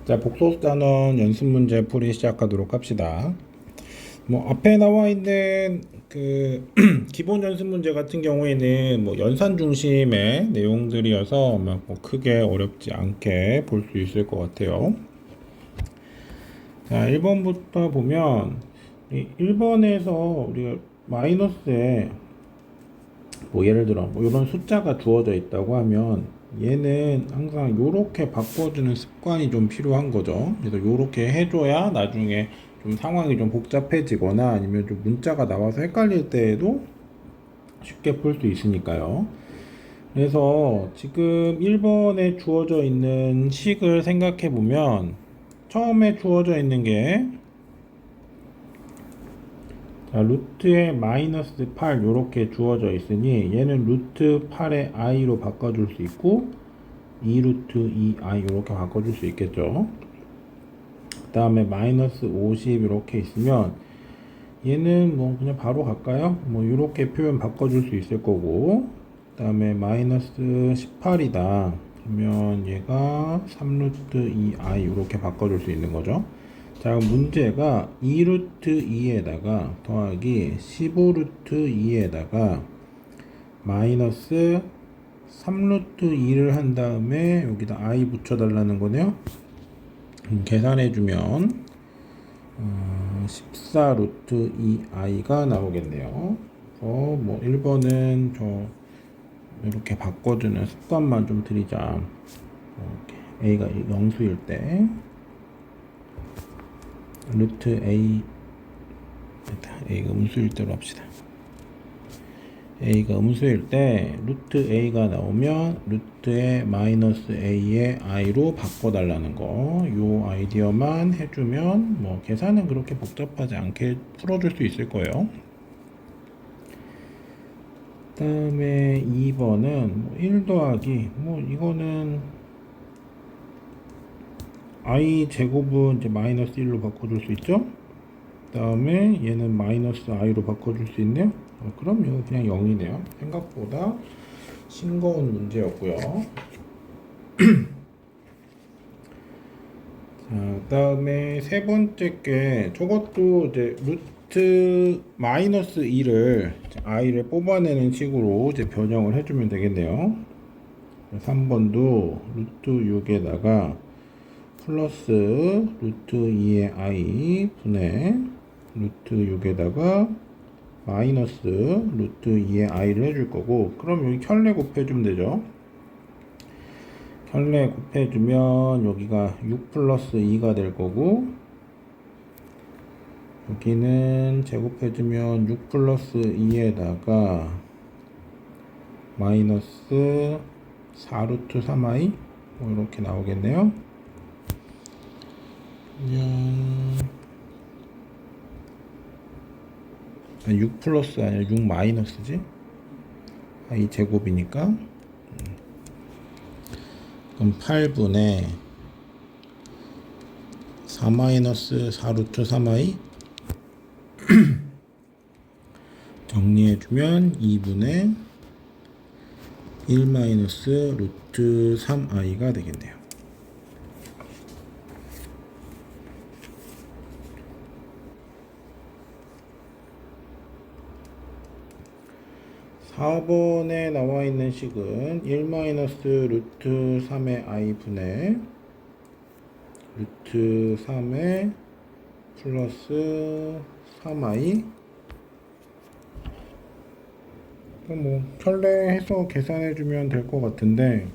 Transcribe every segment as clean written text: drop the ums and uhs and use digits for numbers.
자, 복소수단원 연습 문제 풀이 시작하도록 합시다. 뭐 앞에 나와 있는 그 기본 연습 문제 같은 경우에는 뭐 연산 중심의 내용들이어서 뭐 크게 어렵지 않게 볼 수 있을 것 같아요. 자, 1번부터 보면 1번에서 우리가 마이너스에 뭐 예를 들어 뭐 이런 숫자가 주어져 있다고 하면 얘는 항상 요렇게 바꿔주는 습관이 좀 필요한 거죠. 그래서 요렇게 해줘야 나중에 좀 상황이 좀 복잡해지거나 아니면 좀 문자가 나와서 헷갈릴 때에도 쉽게 풀 수 있으니까요. 그래서 지금 1번에 주어져 있는 식을 생각해 보면 처음에 주어져 있는 게 자, 루트에 마이너스 8 이렇게 주어져 있으니 얘는 루트 8의 i로 바꿔줄 수 있고 2루트 2i 이렇게 바꿔줄 수 있겠죠. 그 다음에 마이너스 50 이렇게 있으면 얘는 뭐 그냥 바로 갈까요? 뭐 이렇게 표현 바꿔줄 수 있을 거고, 그 다음에 마이너스 18이다 그러면 얘가 3루트 2i 이렇게 바꿔줄 수 있는 거죠. 자, 그럼 문제가 2루트 2에다가 더하기 15루트 2에다가 마이너스 3루트 2를 한 다음에 여기다 i 붙여달라는 거네요. 계산해주면 14루트 2i가 나오겠네요. 그래서 뭐 1번은 저 이렇게 바꿔주는 습관만 좀 드리자. 이렇게 a가 영수일 때 루트 a가 음수일 때로 합시다. a가 음수일 때 루트 a가 나오면 루트에 마이너스 a의 i로 바꿔달라는 거, 요 아이디어만 해주면 뭐 계산은 그렇게 복잡하지 않게 풀어줄 수 있을 거예요. 그 다음에 2번은 1 더하기 뭐 이거는 i 제곱은 이제 마이너스 1로 바꿔줄 수 있죠. 그 다음에 얘는 마이너스 i로 바꿔줄 수 있네요. 그럼 이거 그냥 0이네요. 생각보다 싱거운 문제였고요. 자, 그 다음에 세 번째 게 저것도 이제 루트 마이너스 2를 i를 뽑아내는 식으로 이제 변형을 해주면 되겠네요. 3번도 루트 6에다가 플러스 루트 2의 i 분의 루트 6에다가 마이너스 루트 2의 i를 해줄 거고, 그럼 여기 켤레 곱해주면 되죠. 켤레 곱해주면 여기가 6 플러스 2가 될 거고, 여기는 제곱해주면 6 플러스 2에다가 마이너스 4루트 3i 뭐 이렇게 나오겠네요. 그냥 6 플러스 아니라 6 마이너스지? i 제곱이니까 그럼 8분의 4 마이너스 4루트 3i 정리해주면 2분의 1 마이너스 루트 3i가 되겠네요. 4번에 나와 있는 식은 1 마이너스 루트 3의 i 분의 루트 3의 플러스 3i, 뭐 켤레 해서 계산해주면 될 것 같은데,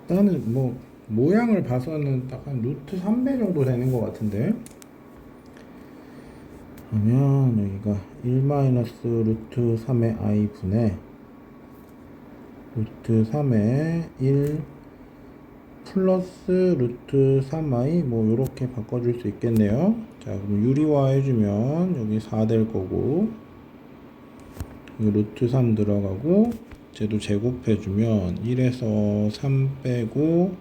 나는 뭐 모양을 봐서는 딱 한 루트 3배 정도 되는 것 같은데, 그러면 여기가 1 마이너스 루트 3의 i 분의 루트 3의 1 플러스 루트 3i 뭐 요렇게 바꿔줄 수 있겠네요. 자, 그럼 유리화 해주면 여기 4 될 거고, 여기 루트 3 들어가고, 쟤도 제곱해주면 1에서 3 빼고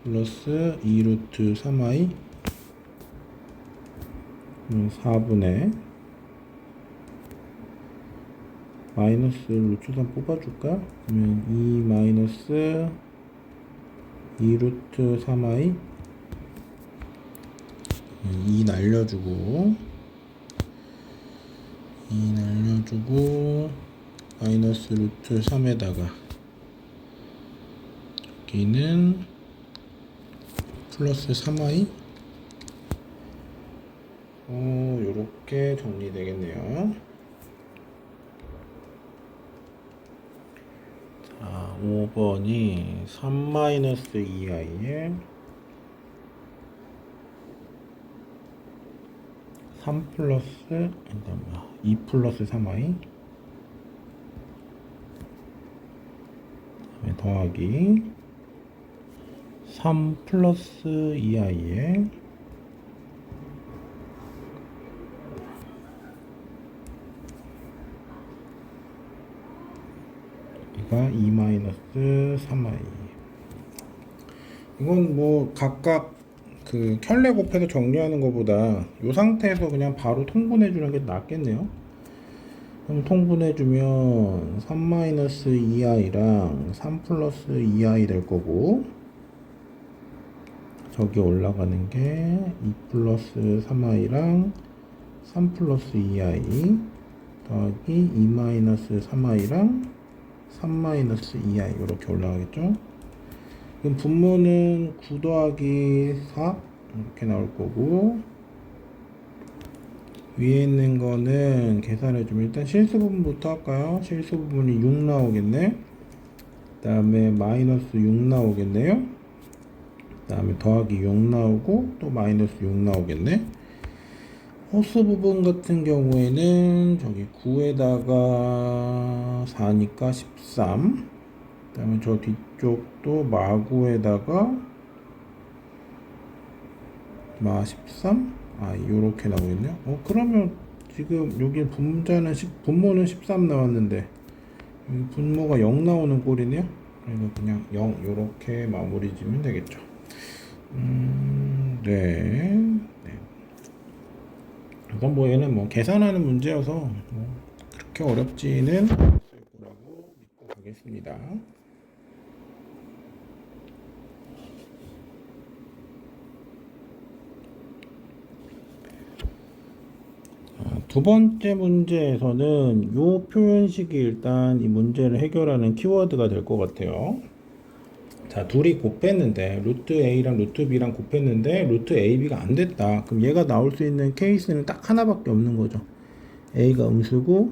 플러스 2 루트 3i 4분의 마이너스 루트 3 뽑아줄까? 그러면 2 마이너스 2 루트 3i 2 날려주고 마이너스 루트 3에다가 여기는 플러스 3i 요렇게 정리되겠네요. 자, 5번이 3 마이너스 2i에 3 플러스 2 플러스 3i 더하기 3 플러스 2i에 여기가 2 마이너스 3i. 이건 뭐 각각 그 켤레 곱해서 정리하는 것보다 이 상태에서 그냥 바로 통분해 주는 게 낫겠네요. 그럼 통분해 주면 3 마이너스 2i랑 3 플러스 2i 될 거고, 저기 올라가는 게 2 플러스 3i랑 3 플러스 2i 더하기 2 마이너스 3i랑 3 마이너스 2i 이렇게 올라가겠죠. 그럼 분모는 9 더하기 4 이렇게 나올 거고, 위에 있는 거는 계산해주면 일단 실수 부분부터 할까요? 실수 부분이 6 나오겠네. 그 다음에 마이너스 6 나오겠네요. 그 다음에 더하기 6 나오고 또 마이너스 6 나오겠네. 호스 부분 같은 경우에는 저기 9에다가 4니까 13. 그 다음에 저 뒤쪽도 마구에다가 마 13? 요렇게 나오겠네요. 그러면 지금 여기 분모는 13 나왔는데 여기 분모가 0 나오는 꼴이네요. 그래서 그냥 0 요렇게 마무리 지면 되겠죠. 네. 이건 뭐 얘는 뭐 계산하는 문제여서 뭐 그렇게 어렵지는 않을 거라고 믿고 가겠습니다. 두 번째 문제에서는 이 표현식이 일단 이 문제를 해결하는 키워드가 될 것 같아요. 자, 둘이 곱했는데 루트 a랑 루트 b랑 곱했는데 루트 ab가 안 됐다. 그럼 얘가 나올 수 있는 케이스는 딱 하나밖에 없는 거죠. a가 음수고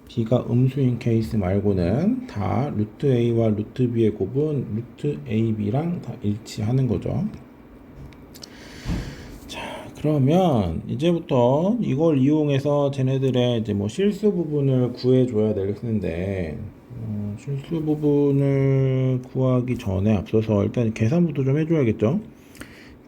b가 음수인 케이스 말고는 다 루트 a와 루트 b의 곱은 루트 ab랑 다 일치하는 거죠. 그러면 이제부터 이걸 이용해서 쟤네들의 이제 뭐 실수 부분을 구해줘야 되겠는데, 실수 부분을 구하기 전에 앞서서 일단 계산부터 좀 해줘야겠죠.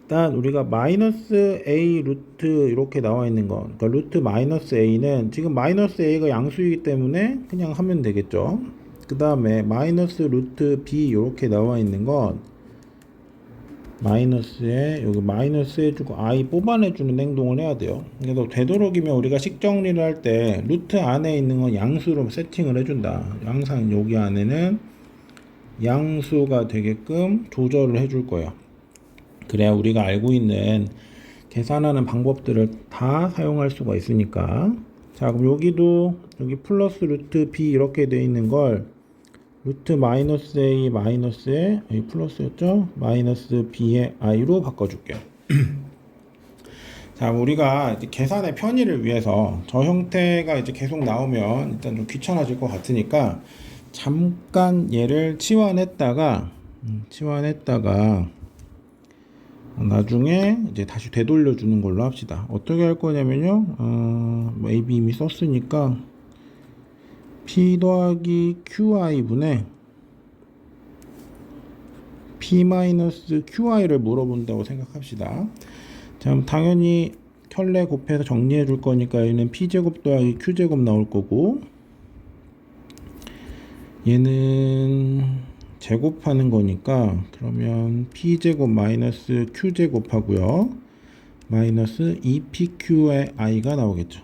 일단 우리가 마이너스 a 루트 이렇게 나와 있는 거, 그러니까 루트 마이너스 a는 지금 마이너스 a가 양수이기 때문에 그냥 하면 되겠죠. 그 다음에 마이너스 루트 b 이렇게 나와 있는 건 마이너스에 여기 마이너스 해주고 i 뽑아내주는 행동을 해야 돼요. 그래서 되도록이면 우리가 식 정리를 할 때 루트 안에 있는 건 양수로 세팅을 해준다. 항상 여기 안에는 양수가 되게끔 조절을 해줄 거예요. 그래야 우리가 알고 있는 계산하는 방법들을 다 사용할 수가 있으니까. 자, 그럼 여기도 여기 플러스 루트 b 이렇게 돼 있는 걸 루트 마이너스 a 마이너스에 여기 플러스였죠? 마이너스 b의 i로 바꿔줄게요. 자, 우리가 이제 계산의 편의를 위해서 저 형태가 이제 계속 나오면 일단 좀 귀찮아질 것 같으니까 잠깐 얘를 치환했다가 나중에 이제 다시 되돌려 주는 걸로 합시다. 어떻게 할 거냐면요. AB 이미 썼으니까 P 더하기 QI 분의 P-QI를 물어본다고 생각합시다. 자, 그럼 당연히 켤레 곱해서 정리해 줄 거니까 얘는 P제곱 더하기 Q제곱 나올 거고, 얘는 제곱하는 거니까 그러면 P제곱 마이너스 Q제곱 하고요. 마이너스 2PQ의 I가 나오겠죠.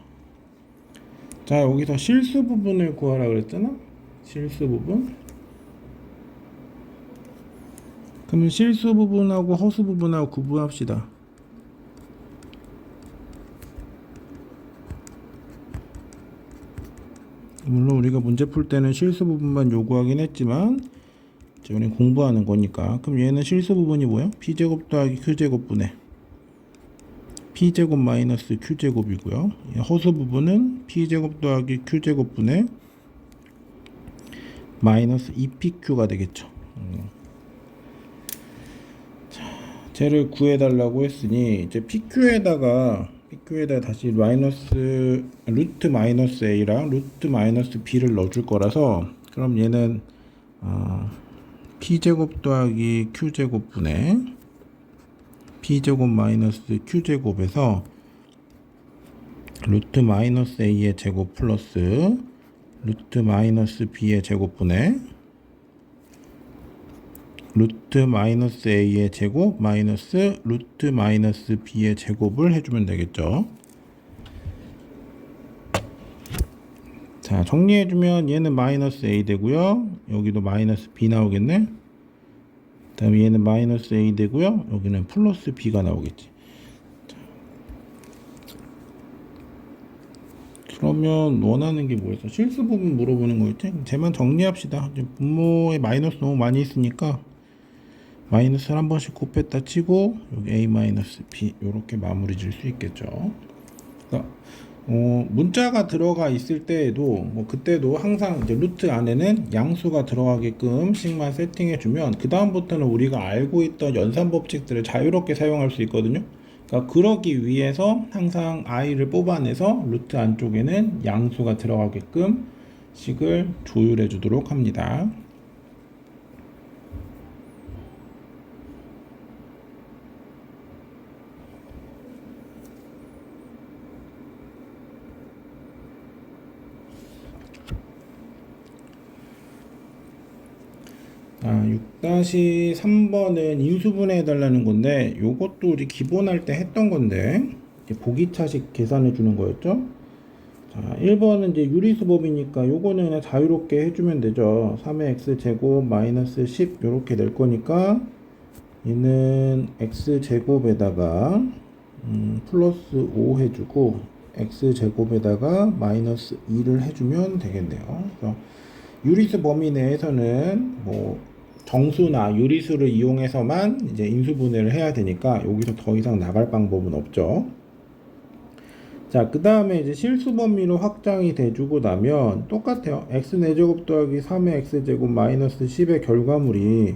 자, 여기서 실수 부분을 구하라 그랬잖아. 실수 부분. 그러면 실수 부분하고 허수 부분하고 구분합시다. 물론 우리가 문제 풀 때는 실수 부분만 요구하긴 했지만 이제 우리는 공부하는 거니까. 그럼 얘는 실수 부분이 뭐야? p제곱 더하기 q제곱분의 p제곱 마이너스 q제곱이고요. 허수 부분은 p제곱 더하기 q제곱분의 마이너스 2pq가 되겠죠. 자, 쟤를 구해달라고 했으니 이제 pq에다가 다시 마이너스 루트 마이너스 a랑 루트 마이너스 b를 넣어줄 거라서, 그럼 얘는 p제곱 더하기 q제곱분의 p제곱 마이너스 q제곱에서 루트 마이너스 a의 제곱 플러스 루트 마이너스 b의 제곱분의 루트 마이너스 a의 제곱 마이너스 루트 마이너스 b의 제곱을 해주면 되겠죠. 자, 정리해주면 얘는 마이너스 a 되고요. 여기도 마이너스 b 나오겠네. 그 다음에 얘는 마이너스 a 되고요. 여기는 플러스 b가 나오겠지. 자, 그러면 원하는 게 뭐였어? 실수 부분 물어보는 거였지? 쟤만 정리합시다. 분모에 마이너스 너무 많이 있으니까 마이너스를 한 번씩 곱했다 치고 여기 a 마이너스 b 이렇게 마무리 질 수 있겠죠. 그러니까 문자가 들어가 있을 때에도 그때도 항상 이제 루트 안에는 양수가 들어가게끔 식만 세팅해 주면 그 다음부터는 우리가 알고 있던 연산 법칙들을 자유롭게 사용할 수 있거든요. 그러니까 그러기 위해서 항상 i를 뽑아내서 루트 안쪽에는 양수가 들어가게끔 식을 조율해 주도록 합니다. 아, 6-3번은 인수분해 해달라는 건데 요것도 우리 기본할 때 했던 건데 이제 보기차식 계산해 주는 거였죠. 자, 1번은 이제 유리수법이니까 요거는 그냥 자유롭게 해주면 되죠. 3의 x제곱 마이너스 10 요렇게 될 거니까 얘는 x제곱에다가 플러스 5 해주고 x제곱에다가 마이너스 2를 해주면 되겠네요. 그래서 유리수 범위 내에서는 정수나 유리수를 이용해서만 이제 인수분해를 해야 되니까 여기서 더 이상 나갈 방법은 없죠. 자, 그 다음에 이제 실수 범위로 확장이 돼주고 나면 똑같아요. x4제곱 더하기 3의 x제곱 마이너스 10의 결과물이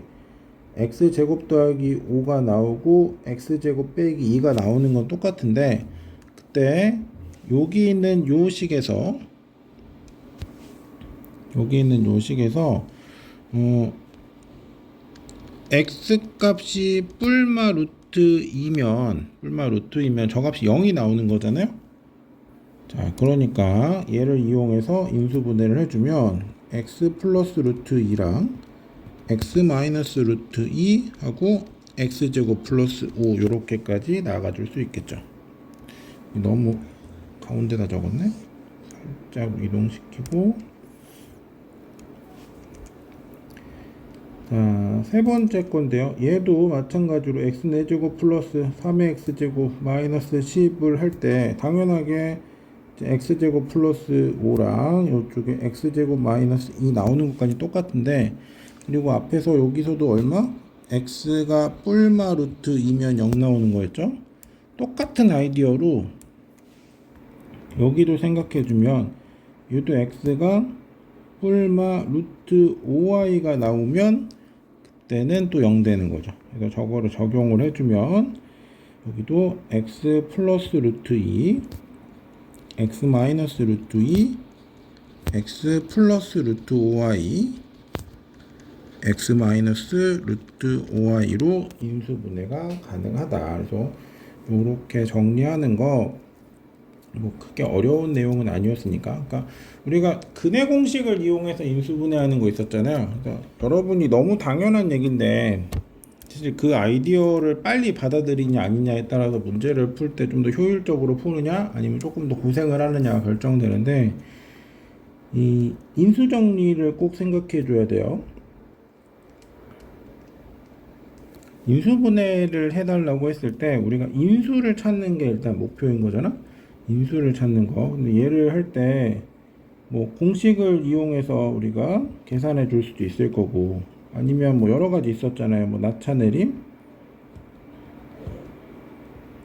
x제곱 더하기 5가 나오고 x제곱 빼기 2가 나오는 건 똑같은데, 그때 여기 있는 요 식에서 x 값이 뿔마 루트이면 저 값이 0이 나오는 거잖아요. 자, 그러니까 얘를 이용해서 인수분해를 해주면 x 플러스 루트 2랑 x 마이너스 루트 2 하고 x제곱 플러스 5 요렇게까지 나가줄 수 있겠죠. 너무 가운데다 적었네. 살짝 이동시키고, 자, 세 번째 건데요. 얘도 마찬가지로 x4제곱 플러스 3의 x제곱 마이너스 10을 할 때 당연하게 x제곱 플러스 5랑 이쪽에 x제곱 마이너스 2 나오는 것까지 똑같은데, 그리고 앞에서 여기서도 얼마? x가 뿔마 루트 2면 0 나오는 거였죠. 똑같은 아이디어로 여기도 생각해주면 얘도 x가 뿔마 루트 5i가 나오면 그때는 또 0 되는 거죠. 그래서 저거를 적용을 해주면 여기도 x 플러스 루트 2 x 마이너스 루트 2 x 플러스 루트 5i x 마이너스 루트 5i로 인수분해가 가능하다. 그래서 이렇게 정리하는 거 크게 어려운 내용은 아니었으니까. 그러니까 우리가 근해 공식을 이용해서 인수분해하는 거 있었잖아요. 그러니까 여러분이 너무 당연한 얘기인데 사실 그 아이디어를 빨리 받아들이냐 아니냐에 따라서 문제를 풀 때 좀 더 효율적으로 푸느냐 아니면 조금 더 고생을 하느냐가 결정되는데, 이 인수 정리를 꼭 생각해 줘야 돼요. 인수분해를 해달라고 했을 때 우리가 인수를 찾는 게 일단 목표인 거잖아. 인수를 찾는 거. 근데 얘를 할 때 뭐 공식을 이용해서 우리가 계산해 줄 수도 있을 거고, 아니면 뭐 여러 가지 있었잖아요. 뭐 나차내림,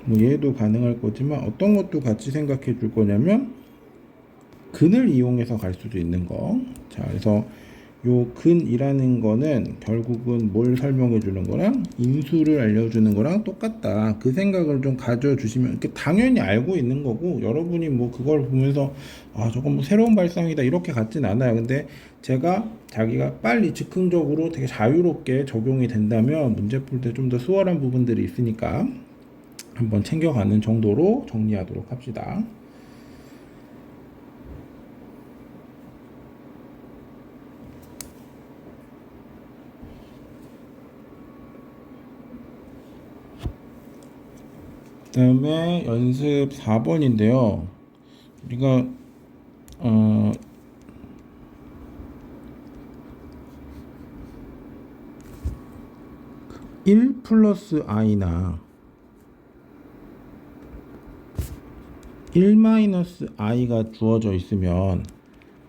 뭐 얘도 가능할 거지만 어떤 것도 같이 생각해 줄 거냐면 근을 이용해서 갈 수도 있는 거. 자, 그래서 요 근이라는 거는 결국은 뭘 설명해 주는 거랑 인수를 알려주는 거랑 똑같다. 그 생각을 좀 가져주시면, 당연히 알고 있는 거고, 여러분이 뭐 그걸 보면서 아, 저건 뭐 새로운 발상이다 이렇게 같진 않아요. 근데 제가 자기가 빨리 즉흥적으로 되게 자유롭게 적용이 된다면 문제 풀 때 좀 더 수월한 부분들이 있으니까 한번 챙겨가는 정도로 정리하도록 합시다. 그 다음에 연습 4번인데요. 우리가 1 플러스 i나 1 마이너스 i가 주어져 있으면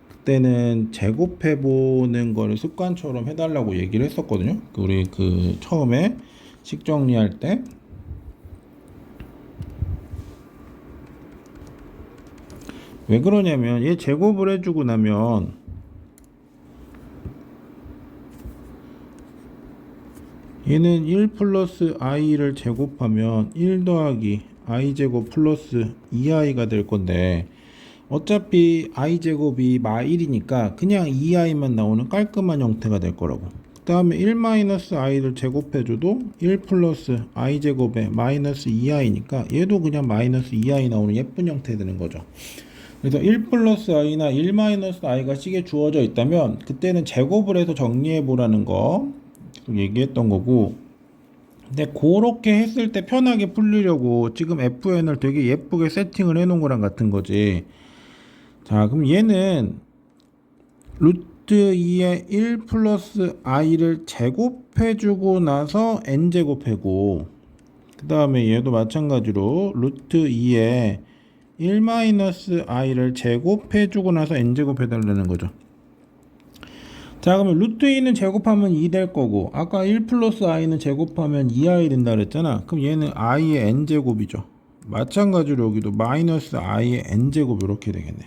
그때는 제곱해 보는 거를 습관처럼 해달라고 얘기를 했었거든요. 우리 처음에 식 정리할 때. 왜 그러냐면 얘 제곱을 해주고 나면 얘는 1 플러스 i를 제곱하면 1 더하기 i 제곱 플러스 2i가 될 건데, 어차피 i 제곱이 마 1이니까 그냥 2i만 나오는 깔끔한 형태가 될 거라고. 그 다음에 1 마이너스 i를 제곱해줘도 1 플러스 i 제곱에 마이너스 2i니까 얘도 그냥 마이너스 2i 나오는 예쁜 형태 되는 거죠. 그래서 1 플러스 i나 1 마이너스 i가 식에 주어져 있다면 그때는 제곱을 해서 정리해 보라는 거 계속 얘기했던 거고, 근데 그렇게 했을 때 편하게 풀리려고 지금 FN을 되게 예쁘게 세팅을 해 놓은 거랑 같은 거지. 자, 그럼 얘는 루트 2에 1 플러스 i를 제곱해주고 나서 n제곱해고, 그 다음에 얘도 마찬가지로 루트 2에 1 마이너스 i를 제곱해주고 나서 n제곱해달라는 거죠. 자, 그러면 루트 2는 제곱하면 2 될 거고, 아까 1 플러스 i는 제곱하면 2i 된다 그랬잖아. 그럼 얘는 i의 n제곱이죠. 마찬가지로 여기도 마이너스 i의 n제곱 이렇게 되겠네.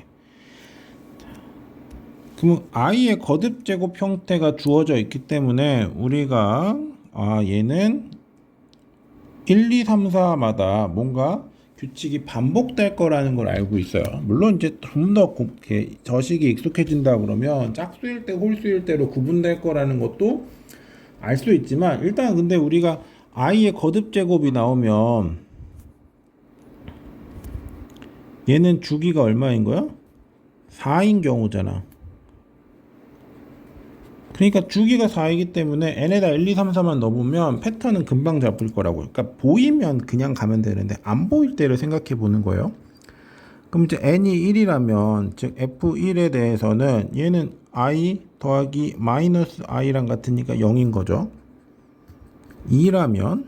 그럼 i의 거듭 제곱 형태가 주어져 있기 때문에 우리가 얘는 1, 2, 3, 4마다 뭔가 규칙이 반복될 거라는 걸 알고 있어요. 물론 이제 좀 더 저식이 익숙해진다 그러면 짝수일 때 홀수일 때로 구분될 거라는 것도 알 수 있지만, 일단 근데 우리가 i의 거듭 제곱이 나오면 얘는 주기가 얼마인 거야? 4인 경우잖아. 그러니까 주기가 4이기 때문에 n에다 1, 2, 3, 4만 넣어보면 패턴은 금방 잡을 거라고. 그러니까 보이면 그냥 가면 되는데 안 보일 때를 생각해 보는 거예요. 그럼 이제 n이 1이라면 즉 f1에 대해서는 얘는 i 더하기 마이너스 i랑 같으니까 0인 거죠. 2라면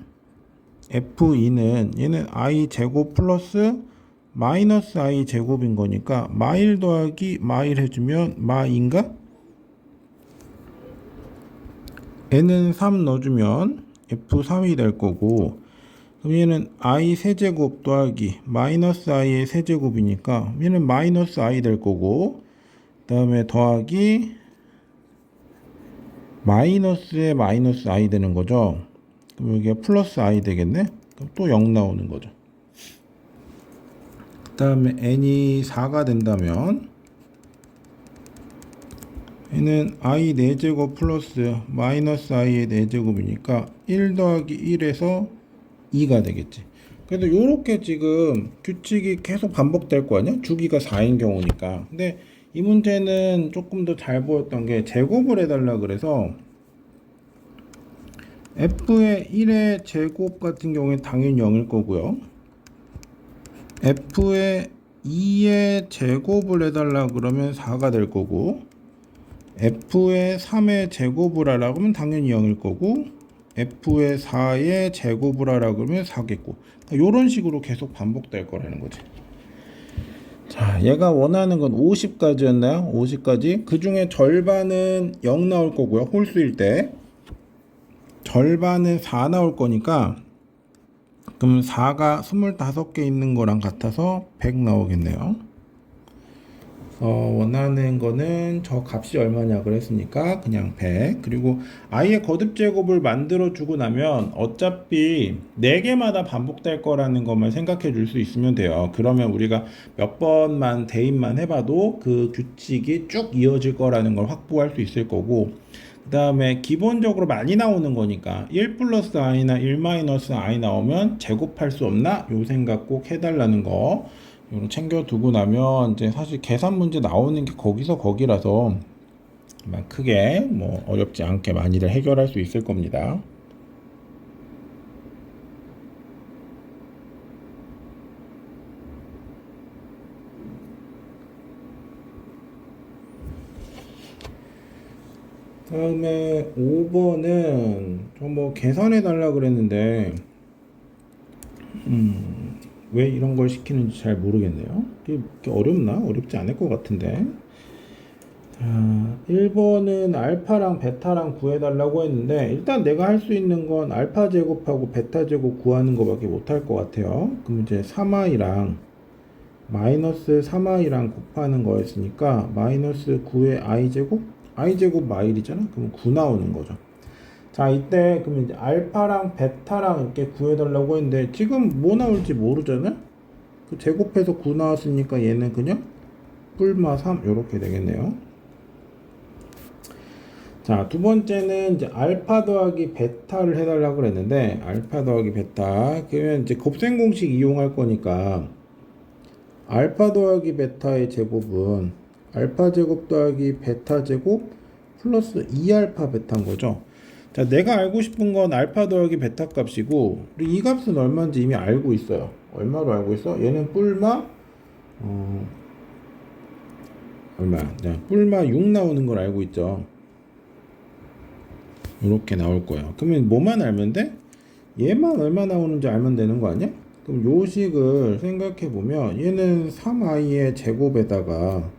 f2는 얘는 i 제곱 플러스 마이너스 i 제곱인 거니까 마1 더하기 마1 해주면 마2인가? n은 3 넣어주면 f3이 될 거고, 그럼 얘는 i 세제곱 더하기 마이너스 i의 세제곱이니까 얘는 마이너스 i 될 거고, 그 다음에 더하기 마이너스에 마이너스 i 되는 거죠. 그럼 여기가 플러스 i 되겠네. 그럼 또 0 나오는 거죠. 그 다음에 n이 4가 된다면 얘는 i 4제곱 플러스 마이너스 i의 4제곱이니까 1 더하기 1에서 2가 되겠지. 그래도 요렇게 지금 규칙이 계속 반복될 거 아니야? 주기가 4인 경우니까. 근데 이 문제는 조금 더 잘 보였던 게 제곱을 해달라 그래서 f의 1의 제곱 같은 경우에 당연히 0일 거고요. f의 2의 제곱을 해달라 그러면 4가 될 거고, f의 3의 제곱을 하라 그러면 당연히 0일 거고, f의 4의 제곱을 하라 그러면 4겠고, 이런 식으로 계속 반복될 거라는 거지. 자, 얘가 원하는 건 50까지였나요? 50까지. 그 중에 절반은 0 나올 거고요. 홀수일 때. 절반은 4 나올 거니까, 그럼 4가 25개 있는 거랑 같아서 100 나오겠네요. 원하는 거는 저 값이 얼마냐 그랬으니까 그냥 100. 그리고 i의 거듭 제곱을 만들어 주고 나면 어차피 4개마다 반복될 거라는 것만 생각해 줄 수 있으면 돼요. 그러면 우리가 몇 번만 대입만 해봐도 그 규칙이 쭉 이어질 거라는 걸 확보할 수 있을 거고, 그 다음에 기본적으로 많이 나오는 거니까 1 플러스 i나 1 마이너스 i 나오면 제곱할 수 없나? 요 생각 꼭 해달라는 거 이거 챙겨두고 나면 이제 사실 계산 문제 나오는 게 거기서 거기라서 막 크게 뭐 어렵지 않게 많이들 해결할 수 있을 겁니다. 다음에 5번은 저 뭐 계산해 달라 그랬는데 왜 이런 걸 시키는지 잘 모르겠네요. 이게 어렵나? 어렵지 않을 것 같은데. 자, 1번은 알파랑 베타랑 구해달라고 했는데, 일단 내가 할 수 있는 건 알파 제곱하고 베타 제곱 구하는 것밖에 못할 것 같아요. 그럼 이제 3i랑 마이너스 3i랑 곱하는 거였으니까 마이너스 9의 i 제곱? i 제곱 마일이잖아? 그럼 9 나오는 거죠. 자, 이때 그럼 이제 알파랑 베타랑 이렇게 구해달라고 했는데 지금 뭐 나올지 모르잖아? 그 제곱해서 9 나왔으니까 얘는 그냥 뿔마 3 이렇게 되겠네요. 자, 두 번째는 이제 알파 더하기 베타를 해달라고 그랬는데, 알파 더하기 베타 그러면 이제 곱셈 공식 이용할 거니까 알파 더하기 베타의 제곱은 알파 제곱 더하기 베타 제곱 플러스 2알파 베타인 거죠. 자, 내가 알고 싶은 건 알파 더하기 베타 값이고, 이 값은 얼마인지 이미 알고 있어요. 얼마로 알고 있어? 얘는 뿔마 얼마야? 자, 뿔마 6 나오는 걸 알고 있죠. 이렇게 나올 거예요. 그러면 뭐만 알면 돼? 얘만 얼마 나오는지 알면 되는 거 아니야? 그럼 요 식을 생각해 보면 얘는 3i의 제곱에다가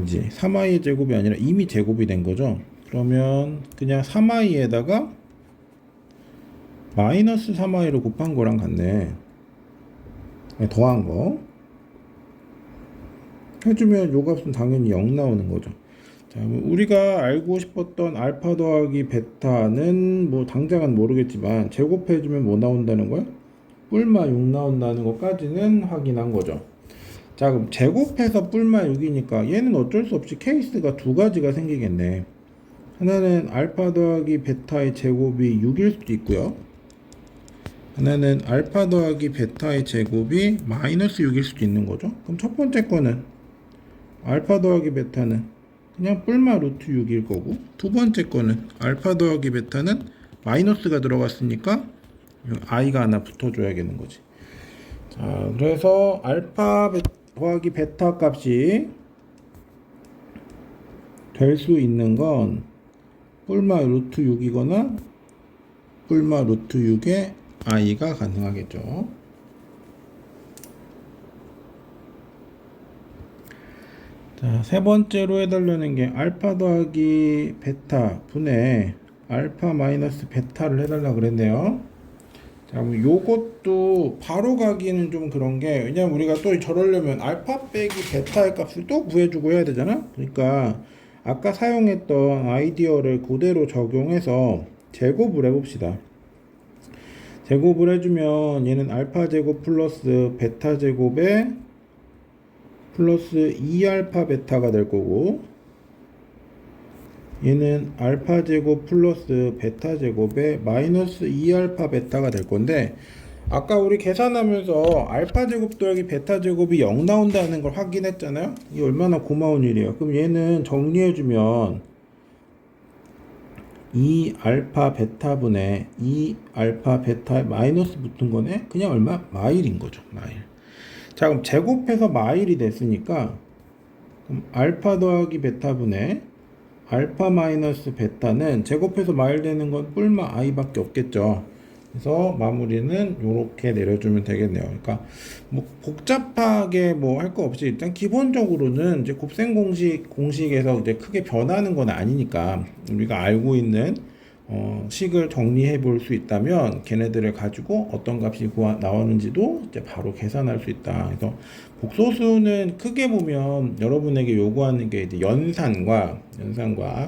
이제 3i의 제곱이 아니라 이미 제곱이 된 거죠. 그러면 그냥 3i에다가 마이너스 3i로 곱한 거랑 같네. 더한 거 해주면 요 값은 당연히 0 나오는 거죠. 자, 우리가 알고 싶었던 알파 더하기 베타는 뭐 당장은 모르겠지만 제곱해주면 뭐 나온다는 거야? 뿔마 6 나온다는 것까지는 확인한 거죠. 자, 그럼 제곱해서 뿔마 6이니까 얘는 어쩔 수 없이 케이스가 두 가지가 생기겠네. 하나는 알파 더하기 베타의 제곱이 6일 수도 있고요. 하나는 알파 더하기 베타의 제곱이 마이너스 6일 수도 있는 거죠. 그럼 첫 번째 거는 알파 더하기 베타는 그냥 뿔마 루트 6일 거고, 두 번째 거는 알파 더하기 베타는 마이너스가 들어갔으니까 i가 하나 붙어줘야겠는 거지. 자, 그래서 알파 더하기 베타 값이 될 수 있는 건 뿔마 루트 6이거나 뿔마 루트 6의 i가 가능하겠죠. 자, 세 번째로 해달라는 게 알파 더하기 베타 분의 알파 마이너스 베타를 해달라 그랬네요. 자, 그럼 요것도 바로 가기는 좀 그런 게, 왜냐면 우리가 또 저러려면 알파 빼기 베타의 값을 또 구해주고 해야 되잖아. 그러니까 아까 사용했던 아이디어를 그대로 적용해서 제곱을 해봅시다. 제곱을 해주면 얘는 알파 제곱 플러스 베타 제곱에 플러스 2알파 베타가 될 거고, 얘는 알파 제곱 플러스 베타 제곱에 마이너스 2알파 베타가 될 건데, 아까 우리 계산하면서 알파 제곱 더하기 베타 제곱이 0 나온다는 걸 확인했잖아요. 이게 얼마나 고마운 일이에요. 그럼 얘는 정리해주면 2알파 베타분의 2알파 베타에 마이너스 붙은 거네. 그냥 얼마? 마일인 거죠. 마일. 자, 그럼 제곱해서 마일이 됐으니까 그럼 알파 더하기 베타분의 알파 마이너스 베타는 제곱해서 마일 되는 건 뿔마 i밖에 없겠죠. 그래서 마무리는 이렇게 내려주면 되겠네요. 그러니까 뭐 복잡하게 뭐 할 거 없이 일단 기본적으로는 이제 곱셈 공식에서 이제 크게 변하는 건 아니니까 우리가 알고 있는 식을 정리해 볼 수 있다면 걔네들을 가지고 어떤 값이 나오는지도 이제 바로 계산할 수 있다. 그래서 복소수는 크게 보면 여러분에게 요구하는 게 이제 연산과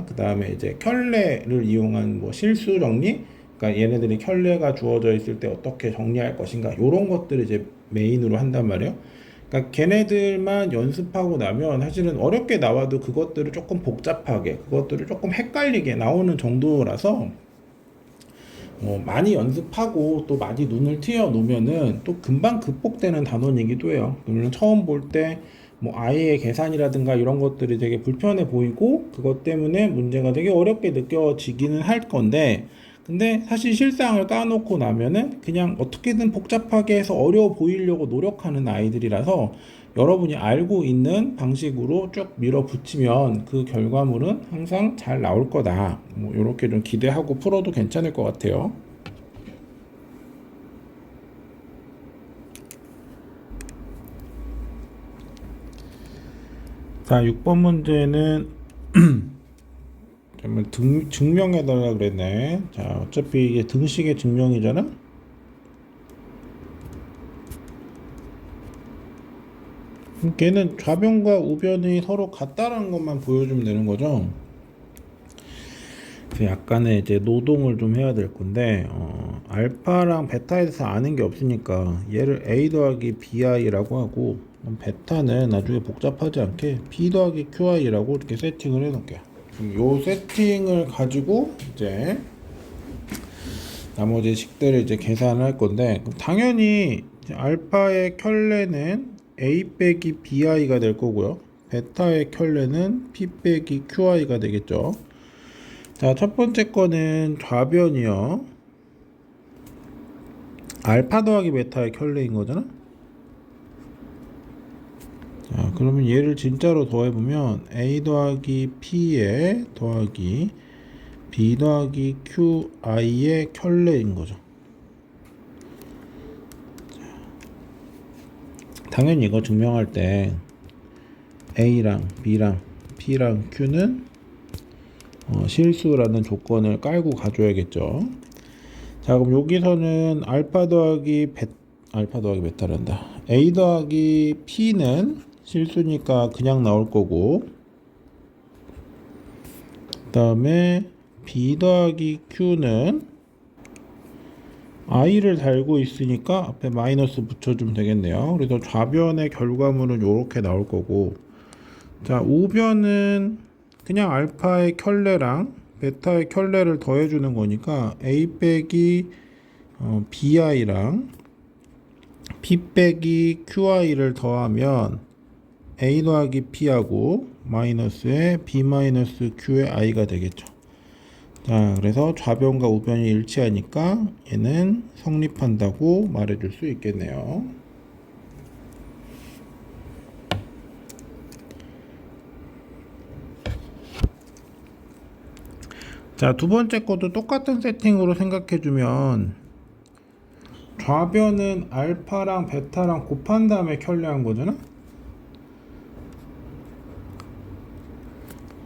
그 다음에 이제 켤레를 이용한 뭐 실수 정리, 그러니까 얘네들이 켤레가 주어져 있을 때 어떻게 정리할 것인가 이런 것들을 이제 메인으로 한단 말이에요. 그러니까 걔네들만 연습하고 나면 사실은 어렵게 나와도 그것들을 조금 복잡하게, 그것들을 조금 헷갈리게 나오는 정도라서 많이 연습하고 또 많이 눈을 트여 놓으면은 또 금방 극복되는 단원이기도 해요. 그러면 처음 볼 때 뭐 아이의 계산이라든가 이런 것들이 되게 불편해 보이고 그것 때문에 문제가 되게 어렵게 느껴지기는 할 건데, 근데 사실 실상을 까놓고 나면은 그냥 어떻게든 복잡하게 해서 어려워 보이려고 노력하는 아이들이라서 여러분이 알고 있는 방식으로 쭉 밀어붙이면 그 결과물은 항상 잘 나올 거다. 뭐 이렇게 좀 기대하고 풀어도 괜찮을 것 같아요. 자, 6번 문제는 그러면 증명해달라 그랬네. 자, 어차피 이게 등식의 증명이잖아. 그럼 걔는 좌변과 우변이 서로 같다라는 것만 보여주면 되는 거죠. 그래서 약간의 이제 노동을 좀 해야 될 건데, 알파랑 베타에 대해서 아는 게 없으니까 얘를 a 더하기 bi라고 하고, 베타는 나중에 복잡하지 않게 b 더하기 qi라고 이렇게 세팅을 해 놓을게요. 그럼 요 세팅을 가지고 이제 나머지 식들을 이제 계산할 건데, 그럼 당연히 알파의 켤레는 a 빼기 bi가 될 거고요. 베타의 켤레는 p 빼기 qi가 되겠죠. 자, 첫 번째 거는 좌변이요. 알파 더하기 베타의 켤레인 거잖아. 자, 그러면 얘를 진짜로 더해보면 a 더하기 p에 더하기 b 더하기 qi의 켤레인 거죠. 당연히 이거 증명할 때 a랑 b랑 p랑 q는 실수라는 조건을 깔고 가줘야겠죠. 자, 그럼 여기서는 알파 더하기 베타란다. a 더하기 p는 실수니까 그냥 나올 거고, 그 다음에 b 더하기 q는 i를 달고 있으니까 앞에 마이너스 붙여주면 되겠네요. 그래서 좌변의 결과물은 이렇게 나올 거고, 자, 우변은 그냥 알파의 켤레랑 베타의 켤레를 더해주는 거니까 a 빼기 bi랑 p 빼기 qi를 더하면 a 더하기 p하고 마이너스에 b 마이너스 q의 i가 되겠죠. 자, 그래서 좌변과 우변이 일치하니까 얘는 성립한다고 말해줄 수 있겠네요. 자, 두 번째 것도 똑같은 세팅으로 생각해주면 좌변은 알파랑 베타랑 곱한 다음에 켤레한 거잖아?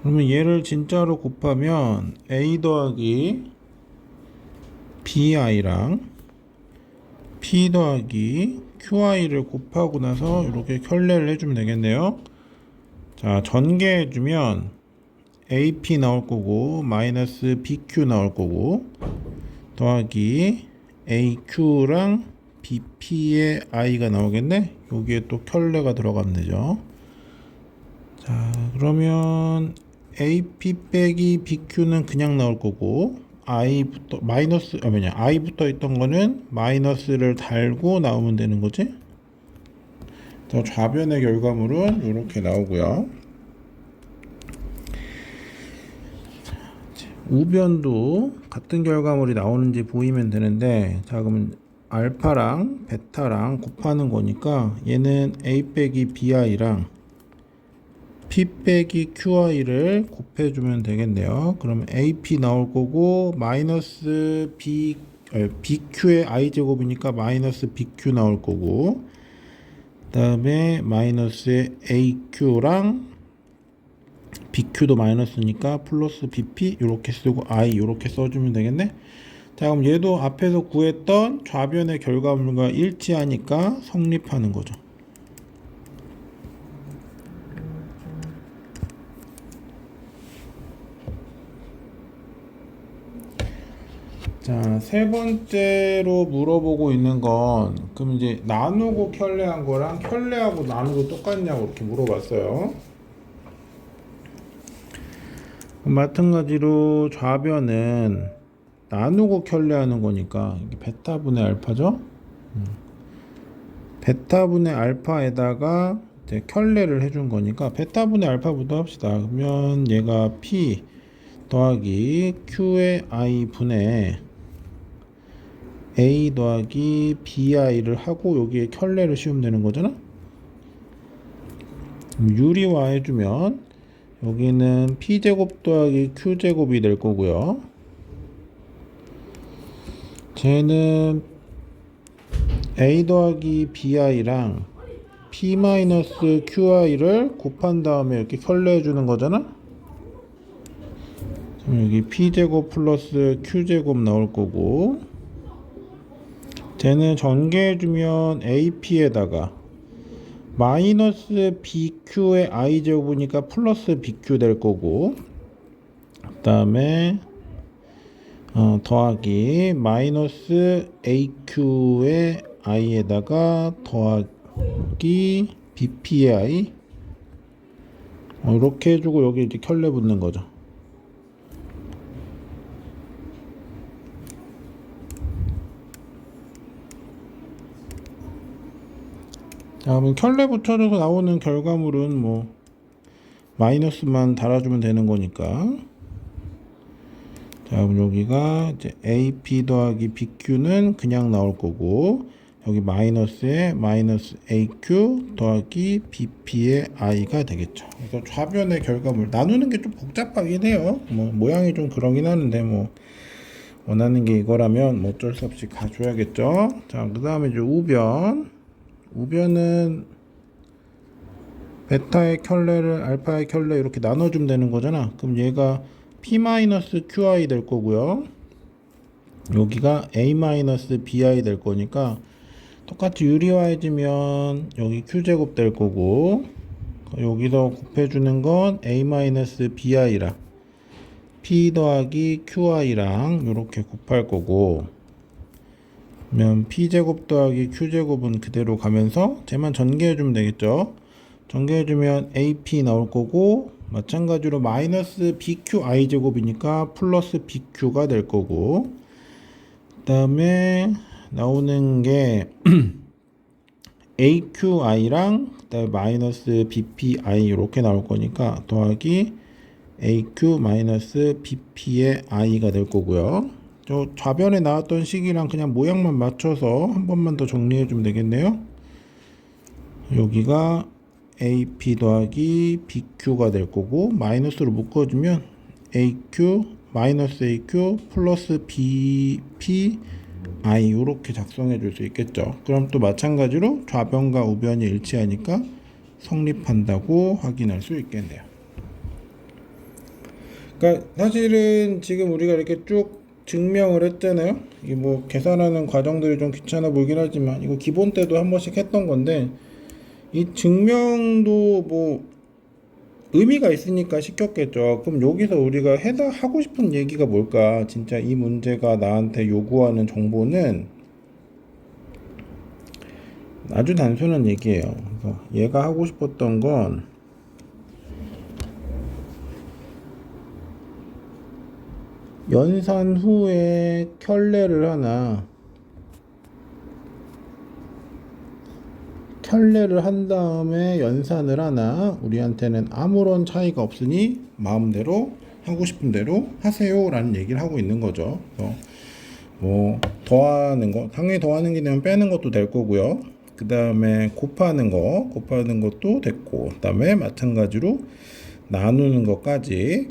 그러면 얘를 진짜로 곱하면 a 더하기 bi랑 p 더하기 qi를 곱하고 나서 이렇게 켤레를 해주면 되겠네요. 자, 전개해주면 AP 나올 거고 마이너스 BQ 나올 거고 더하기 AQ랑 BP의 I가 나오겠네. 여기에 또 켤레가 들어가면 되죠. 자, 그러면 AP 빼기 BQ는 그냥 나올 거고 I부터 I 붙어 있던 거는 마이너스를 달고 나오면 되는 거지. 자, 좌변의 결과물은 이렇게 나오고요. 우변도 같은 결과물이 나오는지 보이면 되는데, 자, 그러면 알파랑 베타랑 곱하는 거니까 얘는 A 빼기 BI랑 P 빼기 QI를 곱해주면 되겠네요. 그럼 AP 나올 거고 마이너스 BQ의 I제곱이니까 마이너스 BQ 나올 거고 그 다음에 마이너스 AQ랑 BQ도 마이너스니까 플러스 BP 이렇게 쓰고 I 이렇게 써주면 되겠네. 자, 그럼 얘도 앞에서 구했던 좌변의 결과물과 일치하니까 성립하는 거죠. 자, 세 번째로 물어보고 있는 건 그럼 이제 나누고 켤레한 거랑 켤레하고 나누고 똑같냐고 이렇게 물어봤어요. 마찬가지로 좌변은 나누고 켤레하는 거니까 이게 베타분의 알파죠. 베타분의 알파에다가 이제 켤레를 해준 거니까 베타분의 알파부터 합시다. 그러면 얘가 P 더하기 Q의 I 분의 A 더하기 BI를 하고 여기에 켤레를 씌우면 되는 거잖아. 유리화 해주면 여기는 P제곱 더하기 Q제곱이 될 거고요. 쟤는 A 더하기 BI랑 P 마이너스 QI를 곱한 다음에 이렇게 켤레 해주는 거잖아. 여기 P제곱 플러스 Q제곱 나올 거고 쟤는 전개해주면 AP에다가 마이너스 BQ의 I제곱이니까 플러스 BQ 될 거고 그 다음에 더하기 마이너스 AQ의 I에다가 더하기 BP의 I 이렇게 해주고 여기 이제 켤레 붙는 거죠. 자, 그럼 켤레 붙여줘서 나오는 결과물은 뭐 마이너스만 달아주면 되는 거니까. 자, 그럼 여기가 이제 AP 더하기 BQ는 그냥 나올 거고 여기 마이너스에 마이너스 AQ 더하기 BP의 I가 되겠죠. 그래서 좌변의 결과물 나누는 게 좀 복잡하긴 해요. 뭐 모양이 좀 그러긴 하는데 뭐 원하는 게 이거라면 뭐 어쩔 수 없이 가줘야겠죠. 자, 그 다음에 이제 우변은 베타의 켤레를 알파의 켤레 이렇게 나눠주면 되는 거잖아. 그럼 얘가 P-QI 될 거고요. 여기가 A-BI 될 거니까 똑같이 유리화해주면 여기 Q제곱 될 거고 여기서 곱해주는 건 A-BI랑 P 더하기 QI랑 이렇게 곱할 거고 그러면 P제곱 더하기 Q제곱은 그대로 가면서 쟤만 전개해주면 되겠죠. 전개해주면 AP 나올 거고 마찬가지로 마이너스 BQI 제곱이니까 플러스 BQ가 될 거고 그 다음에 나오는 게 AQI랑 그 다음에 마이너스 BPI 이렇게 나올 거니까 더하기 AQ 마이너스 BP의 I가 될 거고요. 저 좌변에 나왔던 식이랑 그냥 모양만 맞춰서 한 번만 더 정리해 주면 되겠네요. 여기가 AP 더하기 BQ가 될 거고 마이너스로 묶어주면 AQ 마이너스 AQ 플러스 BP I 이렇게 작성해 줄 수 있겠죠. 그럼 또 마찬가지로 좌변과 우변이 일치하니까 성립한다고 확인할 수 있겠네요. 그러니까 사실은 지금 우리가 이렇게 쭉 증명을 했잖아요. 이게 뭐 계산하는 과정들이 좀 귀찮아 보이긴 하지만 이거 기본 때도 한 번씩 했던 건데 이 증명도 뭐 의미가 있으니까 시켰겠죠. 그럼 여기서 우리가 하고 싶은 얘기가 뭘까? 진짜 이 문제가 나한테 요구하는 정보는 아주 단순한 얘기예요. 그래서 얘가 하고 싶었던 건 연산 후에 켤레를 한 다음에 연산을 하나 우리한테는 아무런 차이가 없으니 마음대로 하고 싶은 대로 하세요 라는 얘기를 하고 있는 거죠. 뭐 더하는 거 당연히 더하는 게 되면 빼는 것도 될 거고요. 그 다음에 곱하는 것도 됐고, 그 다음에 마찬가지로 나누는 것까지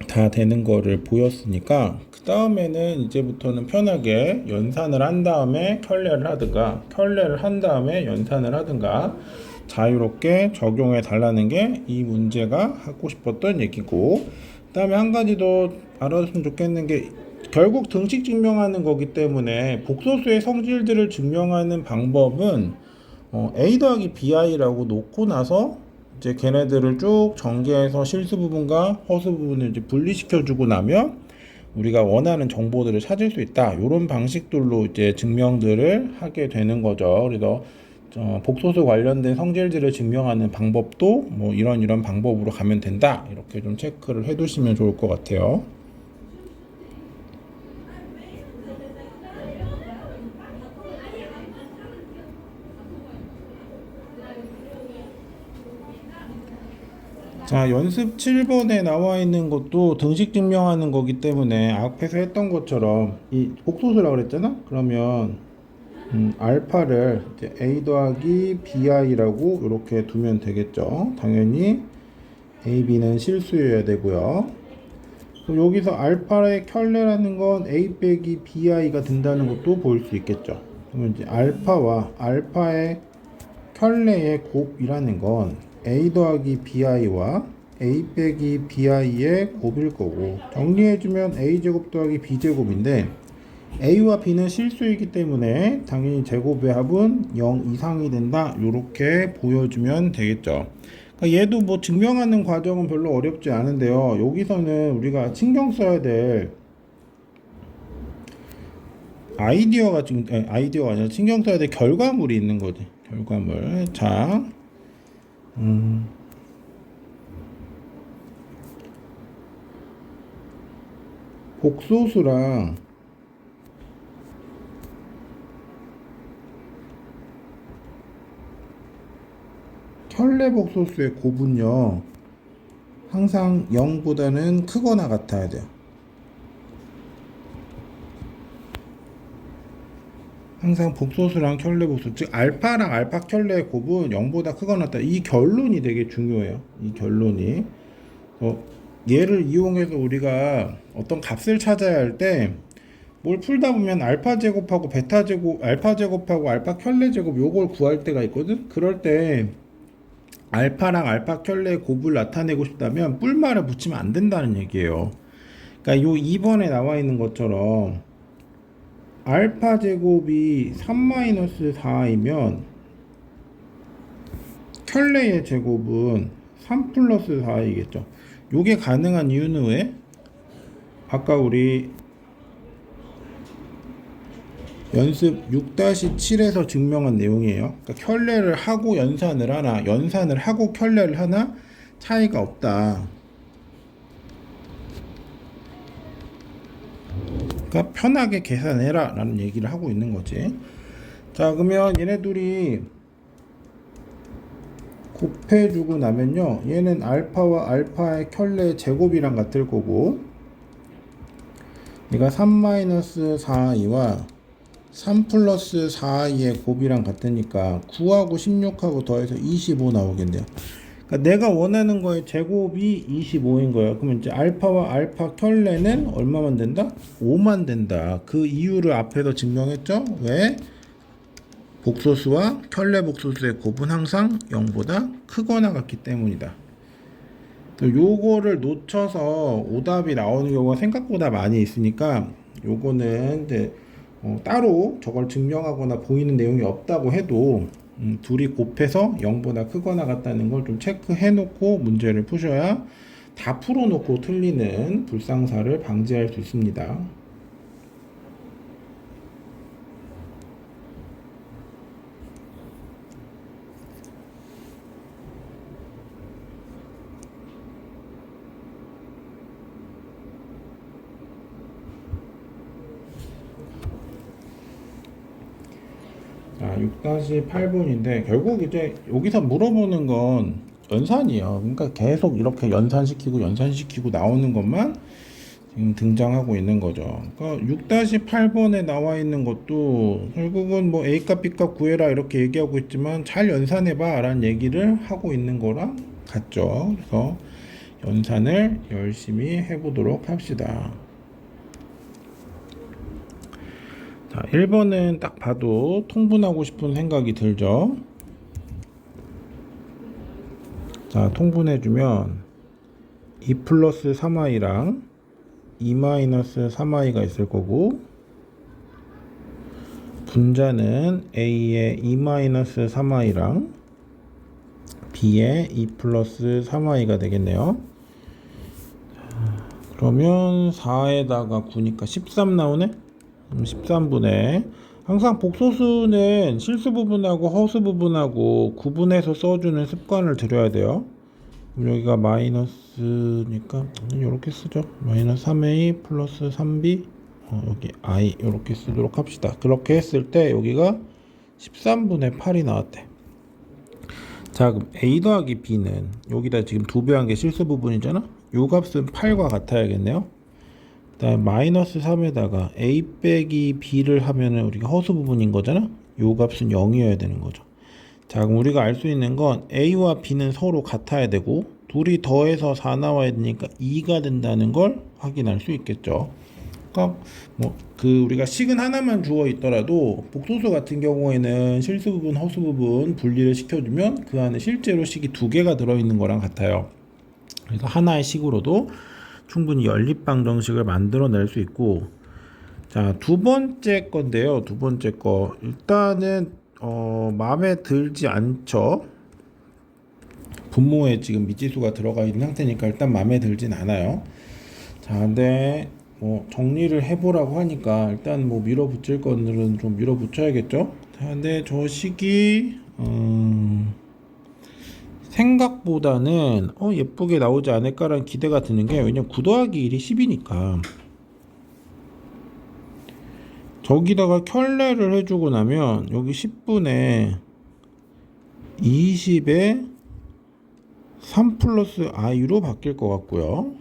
다 되는 거를 보였으니까, 그 다음에는 이제부터는 편하게 연산을 한 다음에 켤레를 하든가, 켤레를 한 다음에 연산을 하든가 자유롭게 적용해 달라는 게 이 문제가 하고 싶었던 얘기고, 그 다음에 한 가지 더 알아줬으면 좋겠는 게, 결국 등식 증명하는 거기 때문에 복소수의 성질들을 증명하는 방법은 A 더하기 BI라고 놓고 나서 이제 걔네들을 쭉 전개해서 실수 부분과 허수 부분을 이제 분리시켜 주고 나면 우리가 원하는 정보들을 찾을 수 있다. 이런 방식들로 이제 증명들을 하게 되는 거죠. 그래서 복소수 관련된 성질들을 증명하는 방법도 뭐 이런 방법으로 가면 된다. 이렇게 좀 체크를 해 두시면 좋을 것 같아요. 자, 연습 7번에 나와 있는 것도 등식 증명하는 거기 때문에 앞에서 했던 것처럼 이 복소수라고 그랬잖아? 그러면 알파를 이제 A 더하기 BI라고 이렇게 두면 되겠죠. 당연히 A, B는 실수여야 되고요. 그럼 여기서 알파의 켤레라는 건 A 빼기 BI가 된다는 것도 볼 수 있겠죠. 그러면 이제 알파와 알파의 켤레의 곱이라는 건 A 더하기 BI와 A 빼기 BI의 곱일 거고, 정리해주면 A제곱 더하기 B제곱인데 A와 B는 실수이기 때문에 당연히 제곱의 합은 0 이상이 된다. 이렇게 보여주면 되겠죠. 그러니까 얘도 뭐 증명하는 과정은 별로 어렵지 않은데요. 여기서는 우리가 신경 써야 될 아이디어가 아니라 신경 써야 될 결과물이 있는 거지. 결과물. 자, 복소수랑 켤레 복소수의 곱은요, 항상 0보다는 크거나 같아야 돼요. 항상 복소수랑 켤레 복소, 즉 알파랑 알파 켤레의 곱은 0보다 크거나 같다. 이 결론이 되게 중요해요. 이 결론이. 얘를 이용해서 우리가 어떤 값을 찾아야 할 때 뭘 풀다 보면 알파 제곱하고 베타 제곱, 알파 제곱하고 알파 켤레 제곱 요걸 구할 때가 있거든. 그럴 때 알파랑 알파 켤레의 곱을 나타내고 싶다면 뿔말을 붙이면 안 된다는 얘기예요. 그러니까 요 2번에 나와 있는 것처럼 알파 제곱이 3-4이면 켤레의 제곱은 3 플러스 4이겠죠. 요게 가능한 이유는 왜? 아까 우리 연습 6-7에서 증명한 내용이에요. 그러니까 켤레를 하고 연산을 하나, 연산을 하고 켤레를 하나 차이가 없다. 그러니까 편하게 계산해라 라는 얘기를 하고 있는 거지. 자, 그러면 얘네들이 곱해주고 나면요, 얘는 알파와 알파의 켤레 제곱이랑 같을 거고, 얘가 3-4i와 3 플러스 4i의 곱이랑 같으니까 9하고 16하고 더해서 25 나오겠네요. 그러니까 내가 원하는 거의 제곱이 25인 거예요. 그러면 이제 알파와 알파 켤레는 얼마만 된다? 5만 된다. 그 이유를 앞에서 증명했죠? 왜? 복소수와 켤레 복소수의 곱은 항상 0보다 크거나 같기 때문이다. 요거를 놓쳐서 오답이 나오는 경우가 생각보다 많이 있으니까 요거는 이제 따로 저걸 증명하거나 보이는 내용이 없다고 해도 둘이 곱해서 0보다 크거나 같다는 걸 좀 체크해 놓고 문제를 푸셔야 다 풀어 놓고 틀리는 불상사를 방지할 수 있습니다. 자, 6-8번인데 결국 이제 여기서 물어보는 건 연산이에요. 그러니까 계속 이렇게 연산시키고 나오는 것만 지금 등장하고 있는 거죠. 그러니까 6-8번에 나와 있는 것도 결국은 뭐 A값 B값 구해라 이렇게 얘기하고 있지만 잘 연산해봐 라는 얘기를 하고 있는 거랑 같죠. 그래서 연산을 열심히 해보도록 합시다. 자, 1번은 딱 봐도 통분하고 싶은 생각이 들죠. 자, 통분해주면 2 플러스 3i랑 2 마이너스 3i가 있을 거고, 분자는 A의 2 마이너스 3i랑 B의 2 플러스 3i가 되겠네요. 그러면 4에다가 9니까 13 나오네? 13분의, 항상 복소수는 실수 부분하고 허수 부분하고 구분해서 써주는 습관을 들여야 돼요. 그럼 여기가 마이너스니까 이렇게 쓰죠. 마이너스 3a 플러스 3b, 여기 i 이렇게 쓰도록 합시다. 그렇게 했을 때 여기가 13분의 8이 나왔대. 자, 그럼 a 더하기 b는 여기다 지금 2배 한 게 실수 부분이잖아. 요 값은 8과 같아야겠네요. 그다음 마이너스 3에다가 a 빼기 b를 하면은 우리가 허수 부분인 거잖아. 요 값은 0이어야 되는 거죠. 자, 그럼 우리가 알 수 있는 건 A와 B는 서로 같아야 되고 둘이 더해서 4 나와야 되니까 2가 된다는 걸 확인할 수 있겠죠. 그러니까 뭐 우리가 식은 하나만 주어 있더라도 복소수 같은 경우에는 실수 부분, 허수 부분 분리를 시켜주면 그 안에 실제로 식이 2개가 들어있는 거랑 같아요. 그래서 하나의 식으로도 충분히 연립방정식을 만들어낼 수 있고, 자, 두 번째 건데요. 두 번째 거 일단은 마음에 들지 않죠. 분모에 지금 미지수가 들어가 있는 상태니까 일단 마음에 들진 않아요. 자, 근데 뭐 정리를 해보라고 하니까 일단 뭐 밀어붙일 것들은 좀 밀어붙여야겠죠. 자, 근데 저 식이 생각보다는 예쁘게 나오지 않을까라는 기대가 드는 게, 왜냐면 9 더하기 1이 10이니까 저기다가 켤레를 해주고 나면 여기 10분의 20에 3 플러스 i로 바뀔 것 같고요.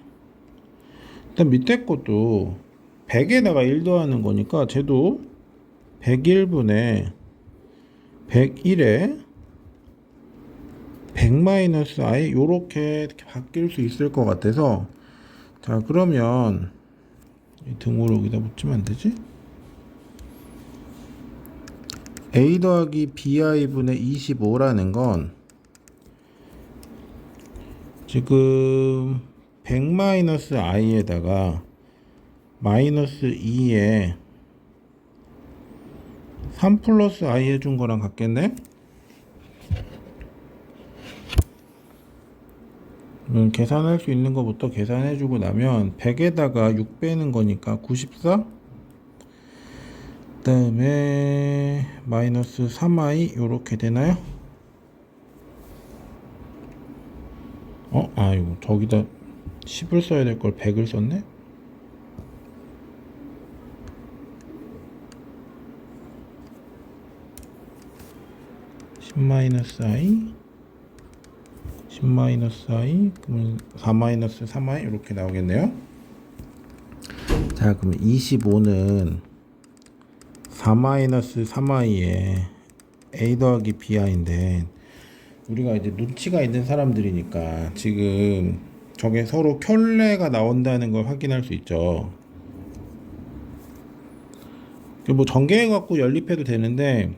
일단 밑에 것도 100에다가 1 더하는 거니까 쟤도 101분의 101에 100 마이너스 i 요렇게 바뀔 수 있을 것 같아서, 자, 그러면 이 등호를 여기다 붙이면 안 되지? a 더하기 bi분의 25라는 건 지금 100 마이너스 i에다가 마이너스 2에 3 플러스 i 해준 거랑 같겠네? 계산할 수 있는 것부터 계산해주고 나면 100에다가 6 빼는 거니까 94, 그 다음에 마이너스 3i 요렇게 되나요? 이거 저기다 10을 써야 될 걸 100을 썼네? 마이너스 i 10 마이너스 i 그러면 4 마이너스 3i 이렇게 나오겠네요. 자, 그럼 25는 4 마이너스 3i에 a 더하기 bi인데, 우리가 이제 눈치가 있는 사람들이니까 지금 저게 서로 켤레가 나온다는 걸 확인할 수 있죠. 뭐 전개해 갖고 연립해도 되는데,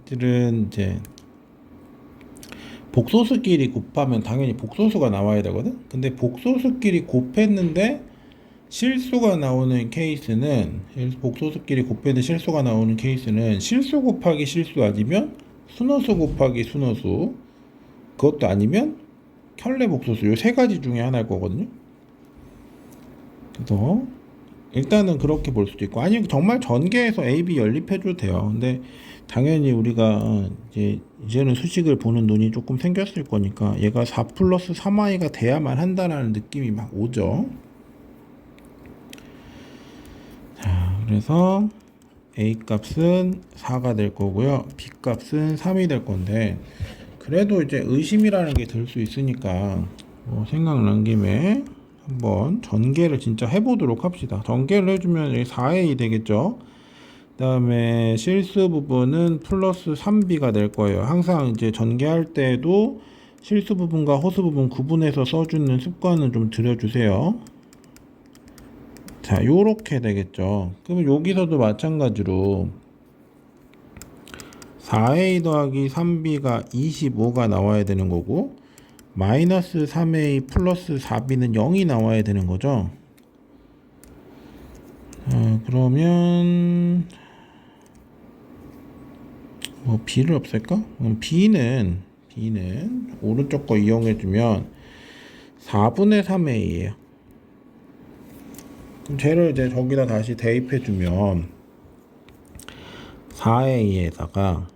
들은 이제 복소수끼리 곱하면 당연히 복소수가 나와야 되거든. 근데 복소수끼리 곱했는데 실수가 나오는 케이스는, 복소수끼리 곱했는데 실수가 나오는 케이스는 실수 곱하기 실수 아니면 순허수 곱하기 순허수, 그것도 아니면 켤레 복소수, 요 세 가지 중에 하나일 거거든요. 그래서 일단은 그렇게 볼 수도 있고, 아니면 정말 전개해서 A, B 연립해줘도 돼요. 근데 당연히 우리가 이제는 수식을 보는 눈이 조금 생겼을 거니까 얘가 4 플러스 3i가 돼야만 한다라는 느낌이 막 오죠. 자, 그래서 A 값은 4가 될 거고요. B 값은 3이 될 건데, 그래도 이제 의심이라는 게 들 수 있으니까 생각난 김에 한번 전개를 진짜 해보도록 합시다. 전개를 해주면 여기 4a 되겠죠. 그 다음에 실수 부분은 플러스 3b가 될 거예요. 항상 이제 전개할 때도 실수 부분과 허수 부분 구분해서 써주는 습관을 좀 들여주세요. 자, 요렇게 되겠죠. 그러면 여기서도 마찬가지로 4a 더하기 3b가 25가 나와야 되는 거고, 마이너스 3a 플러스 4b는 0이 나와야 되는 거죠. 그러면 뭐 b를 없앨까? b는 오른쪽 거 이용해주면 4분의 3a예요. 그럼 쟤를 이제 저기다 다시 대입해주면 4a에다가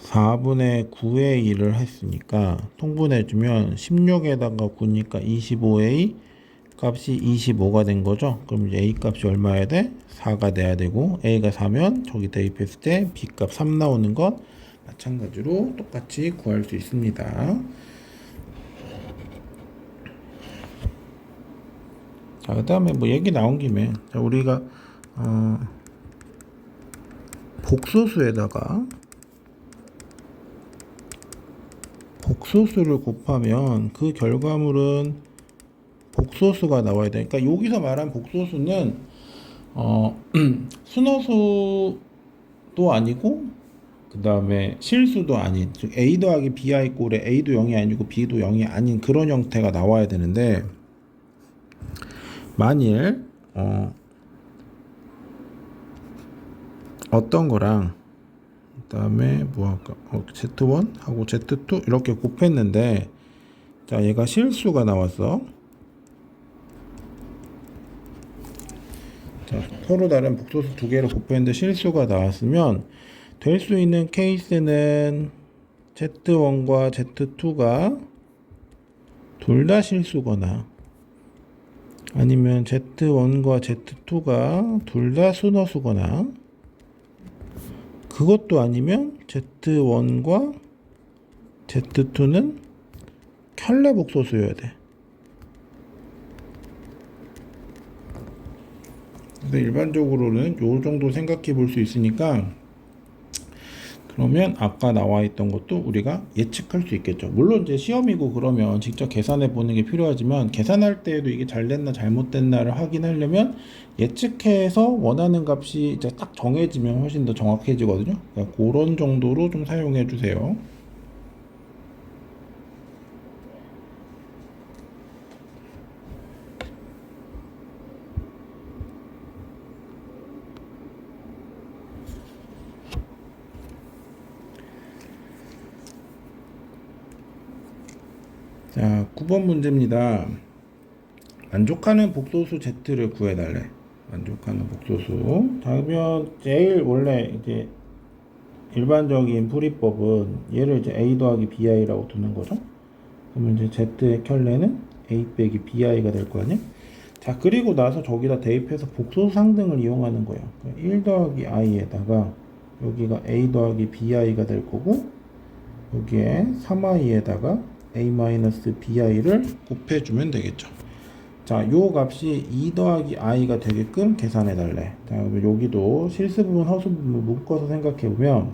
4분의 9a를 했으니까 통분해주면 16에다가 9니까 25a 값이 25가 된 거죠. 그럼 이제 a 값이 얼마야 돼? 4가 돼야 되고, a가 4면 저기 대입했을 때 b 값 3 나오는 것 마찬가지로 똑같이 구할 수 있습니다. 자, 그 다음에 뭐 얘기 나온 김에 자, 우리가 복소수에다가 복소수를 곱하면 그 결과물은 복소수가 나와야 돼. 그러니까 여기서 말한 복소수는 순허수도 아니고 그 다음에 실수도 아닌, 즉 a 더하기 bi 꼴에 a도 0이 아니고 b도 0이 아닌 그런 형태가 나와야 되는데, 만일 어떤 거랑 그 다음에 뭐 할까, z1 하고 z2 이렇게 곱했는데, 자 얘가 실수가 나왔어. 자, 서로 다른 복소수 두 개를 곱했는데 실수가 나왔으면 될 수 있는 케이스는 z1과 z2가 둘 다 실수거나, 아니면 z1과 z2가 둘 다 순허수거나, 그것도 아니면 z1과 z2는 켤레 복소수여야 돼. 근데 일반적으로는 요 정도 생각해 볼 수 있으니까, 그러면 아까 나와 있던 것도 우리가 예측할 수 있겠죠. 물론 이제 시험이고 그러면 직접 계산해 보는 게 필요하지만, 계산할 때에도 이게 잘 됐나 잘못됐나를 확인하려면 예측해서 원하는 값이 이제 딱 정해지면 훨씬 더 정확해지거든요. 그러니까 그런 정도로 좀 사용해 주세요. 자, 9번 문제입니다. 만족하는 복소수 z를 구해달래. 만족하는 복소수. 자, 그러면 제일 원래 이제 일반적인 풀이법은 얘를 이제 a 더하기 bi라고 두는 거죠. 그러면 이제 z의 켤레는 a 빼기 bi가 될 거 아니야? 자, 그리고 나서 저기다 대입해서 복소수 상등을 이용하는 거예요. 1 더하기 i에다가 여기가 a 더하기 bi가 될 거고, 여기에 3i에다가 a-bi를 곱해주면 되겠죠. 자, 요 값이 2 더하기 i가 되게끔 계산해 달래. 자, 그러면 여기도 실수 부분, 허수 부분 묶어서 생각해 보면,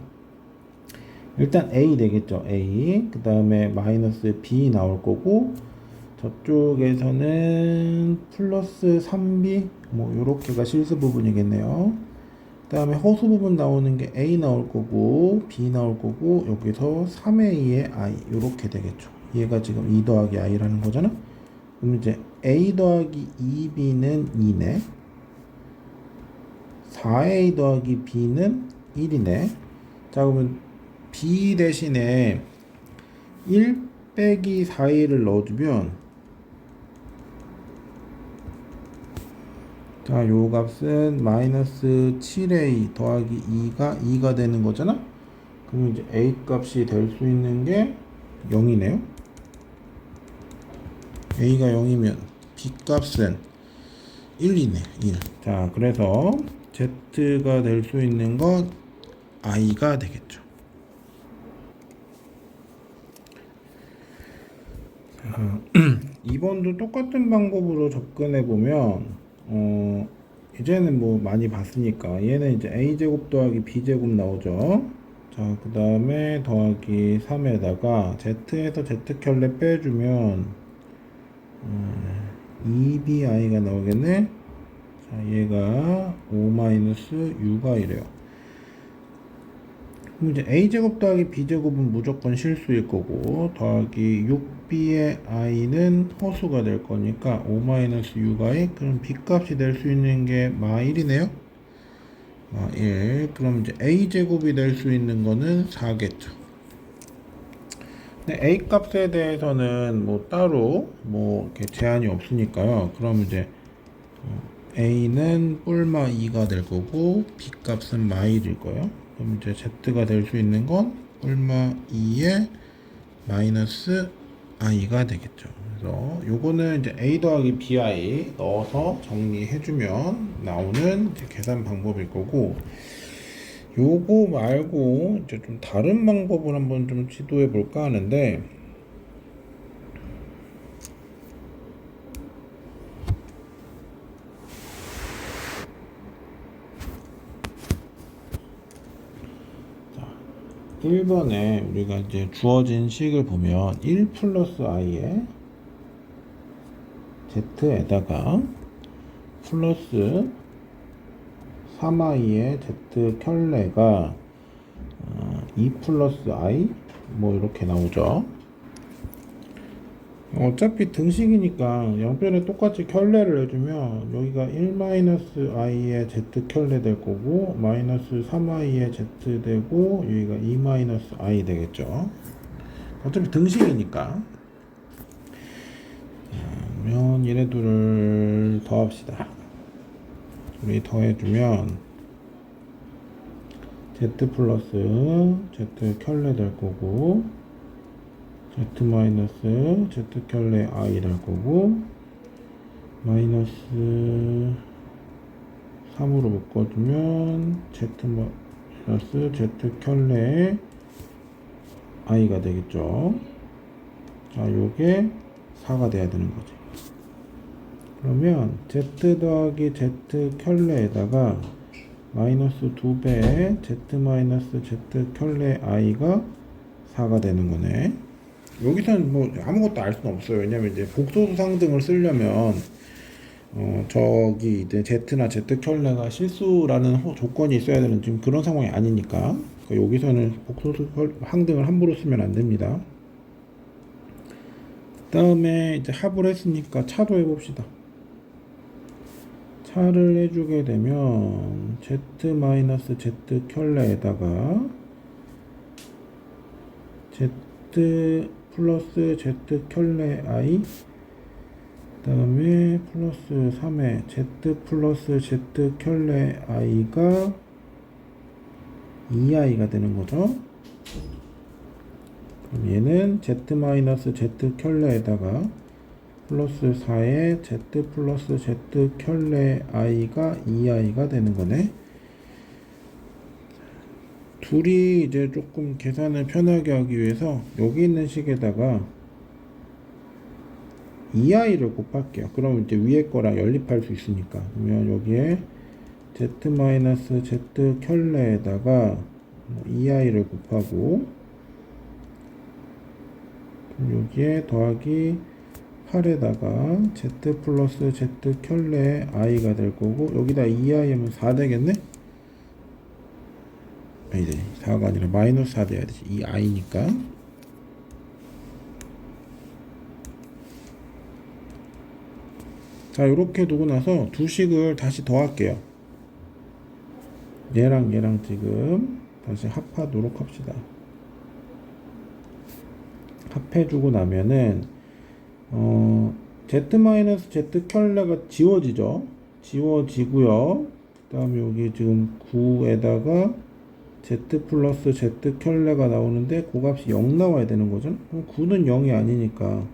일단 a 되겠죠. a. 그 다음에 마이너스 b 나올 거고, 저쪽에서는 플러스 3b, 뭐 요렇게가 실수 부분이겠네요. 그 다음에 허수 부분 나오는 게 a 나올 거고, b 나올 거고, 여기서 3a의 i 요렇게 되겠죠. 얘가 지금 2 더하기 i라는 거잖아. 그럼 이제 a 더하기 2b는 2네. 4a 더하기 b는 1이네. 자, 그러면 b 대신에 1 빼기 4a를 넣어주면, 자, 요 값은 마이너스 7a 더하기 2가 되는 거잖아. 그럼 이제 a 값이 될 수 있는 게 0이네요. a가 0이면 b 값은 1이네. 1. 자, 그래서 z가 될 수 있는 건 i가 되겠죠. 2번도 똑같은 방법으로 접근해 보면 이제는 뭐 많이 봤으니까 얘는 이제 a제곱 더하기 b제곱 나오죠. 자, 그 다음에 더하기 3에다가 z에서 z켤레 빼주면 2bi가 나오겠네. 자, 얘가 5-u가 이래요. 그럼 이제 a제곱 더하기 b제곱은 무조건 실수일 거고, 더하기 6b의 i는 허수가 될 거니까 5-u가 1. 그럼 b 값이 될 수 있는 게 마1이네요. 마1. 그럼 이제 a제곱이 될 수 있는 거는 4겠죠. 근데 a 값에 대해서는 뭐 따로 뭐 이렇게 제한이 없으니까요. 그럼 이제 a는 뿔마 2가 될 거고 b 값은 마1일 거예요. 그럼 이제 z가 될 수 있는 건 뿔마 2에 마이너스 i가 되겠죠. 그래서 요거는 이제 a 더하기 bi 넣어서 정리해주면 나오는 이제 계산 방법일 거고, 요거 말고 이제 좀 다른 방법을 한번 좀 시도해 볼까 하는데, 자, 1번에 우리가 이제 주어진 식을 보면 1 플러스 i에 z에다가 플러스 3i의 z 켤레가 2 플러스 i 뭐 이렇게 나오죠. 어차피 등식이니까 양변에 똑같이 켤레를 해주면 여기가 1-i의 z 켤레 될 거고 마이너스 3i의 z 되고 여기가 2-i 되겠죠. 어차피 등식이니까. 그러면 얘네들을 더합시다. 우리 더해주면 z 플러스 z 켤레 될 거고 z 마이너스 z 켤레 i 될 거고 마이너스 3으로 묶어주면 z 마이너스 z 켤레 i가 되겠죠. 자, 요게 4가 돼야 되는 거지. 그러면 z 더하기 z 켤레에다가 마이너스 2배의 z 마이너스 z 켤레 i가 4가 되는 거네. 여기서는 뭐 아무것도 알 수는 없어요. 왜냐면 이제 복소수 상등을 쓰려면 저기 이제 z나 z 켤레가 실수라는 조건이 있어야 되는 지금 그런 상황이 아니니까, 그러니까 여기서는 복소수 상등을 함부로 쓰면 안 됩니다. 그 다음에 이제 합을 했으니까 차도 해봅시다. 차를 해주게 되면 z 마이너스 z 켤레에다가 z 플러스 z 켤레 i 그 다음에 플러스 3에 z 플러스 z 켤레 i가 2i가 되는 거죠. 그럼 얘는 z 마이너스 z 켤레에다가 플러스 4에 z 플러스 z 켤레 i가 2i가 되는 거네. 둘이 이제 조금 계산을 편하게 하기 위해서 여기 있는 식에다가 2i를 곱할게요. 그럼 이제 위에 거랑 연립할 수 있으니까. 그러면 여기에 z 마이너스 z 켤레에다가 2i를 곱하고 여기에 더하기 8에다가 z 플러스 z 켤레 i가 될 거고 여기다 2i면 4 되겠네? 아니지, 4가 아니라 마이너스 4 돼야 되지. 이 i니까. 자, 이렇게 두고 나서 두 식을 다시 더할게요. 얘랑 얘랑 지금 다시 합하도록 합시다. 합해주고 나면은 z-z 켤레가 지워지죠. 지워지고요. 그 다음에 여기 지금 9에다가 z 플러스 z 켤레가 나오는데 그 값이 0 나와야 되는 거죠. 그럼 9는 0이 아니니까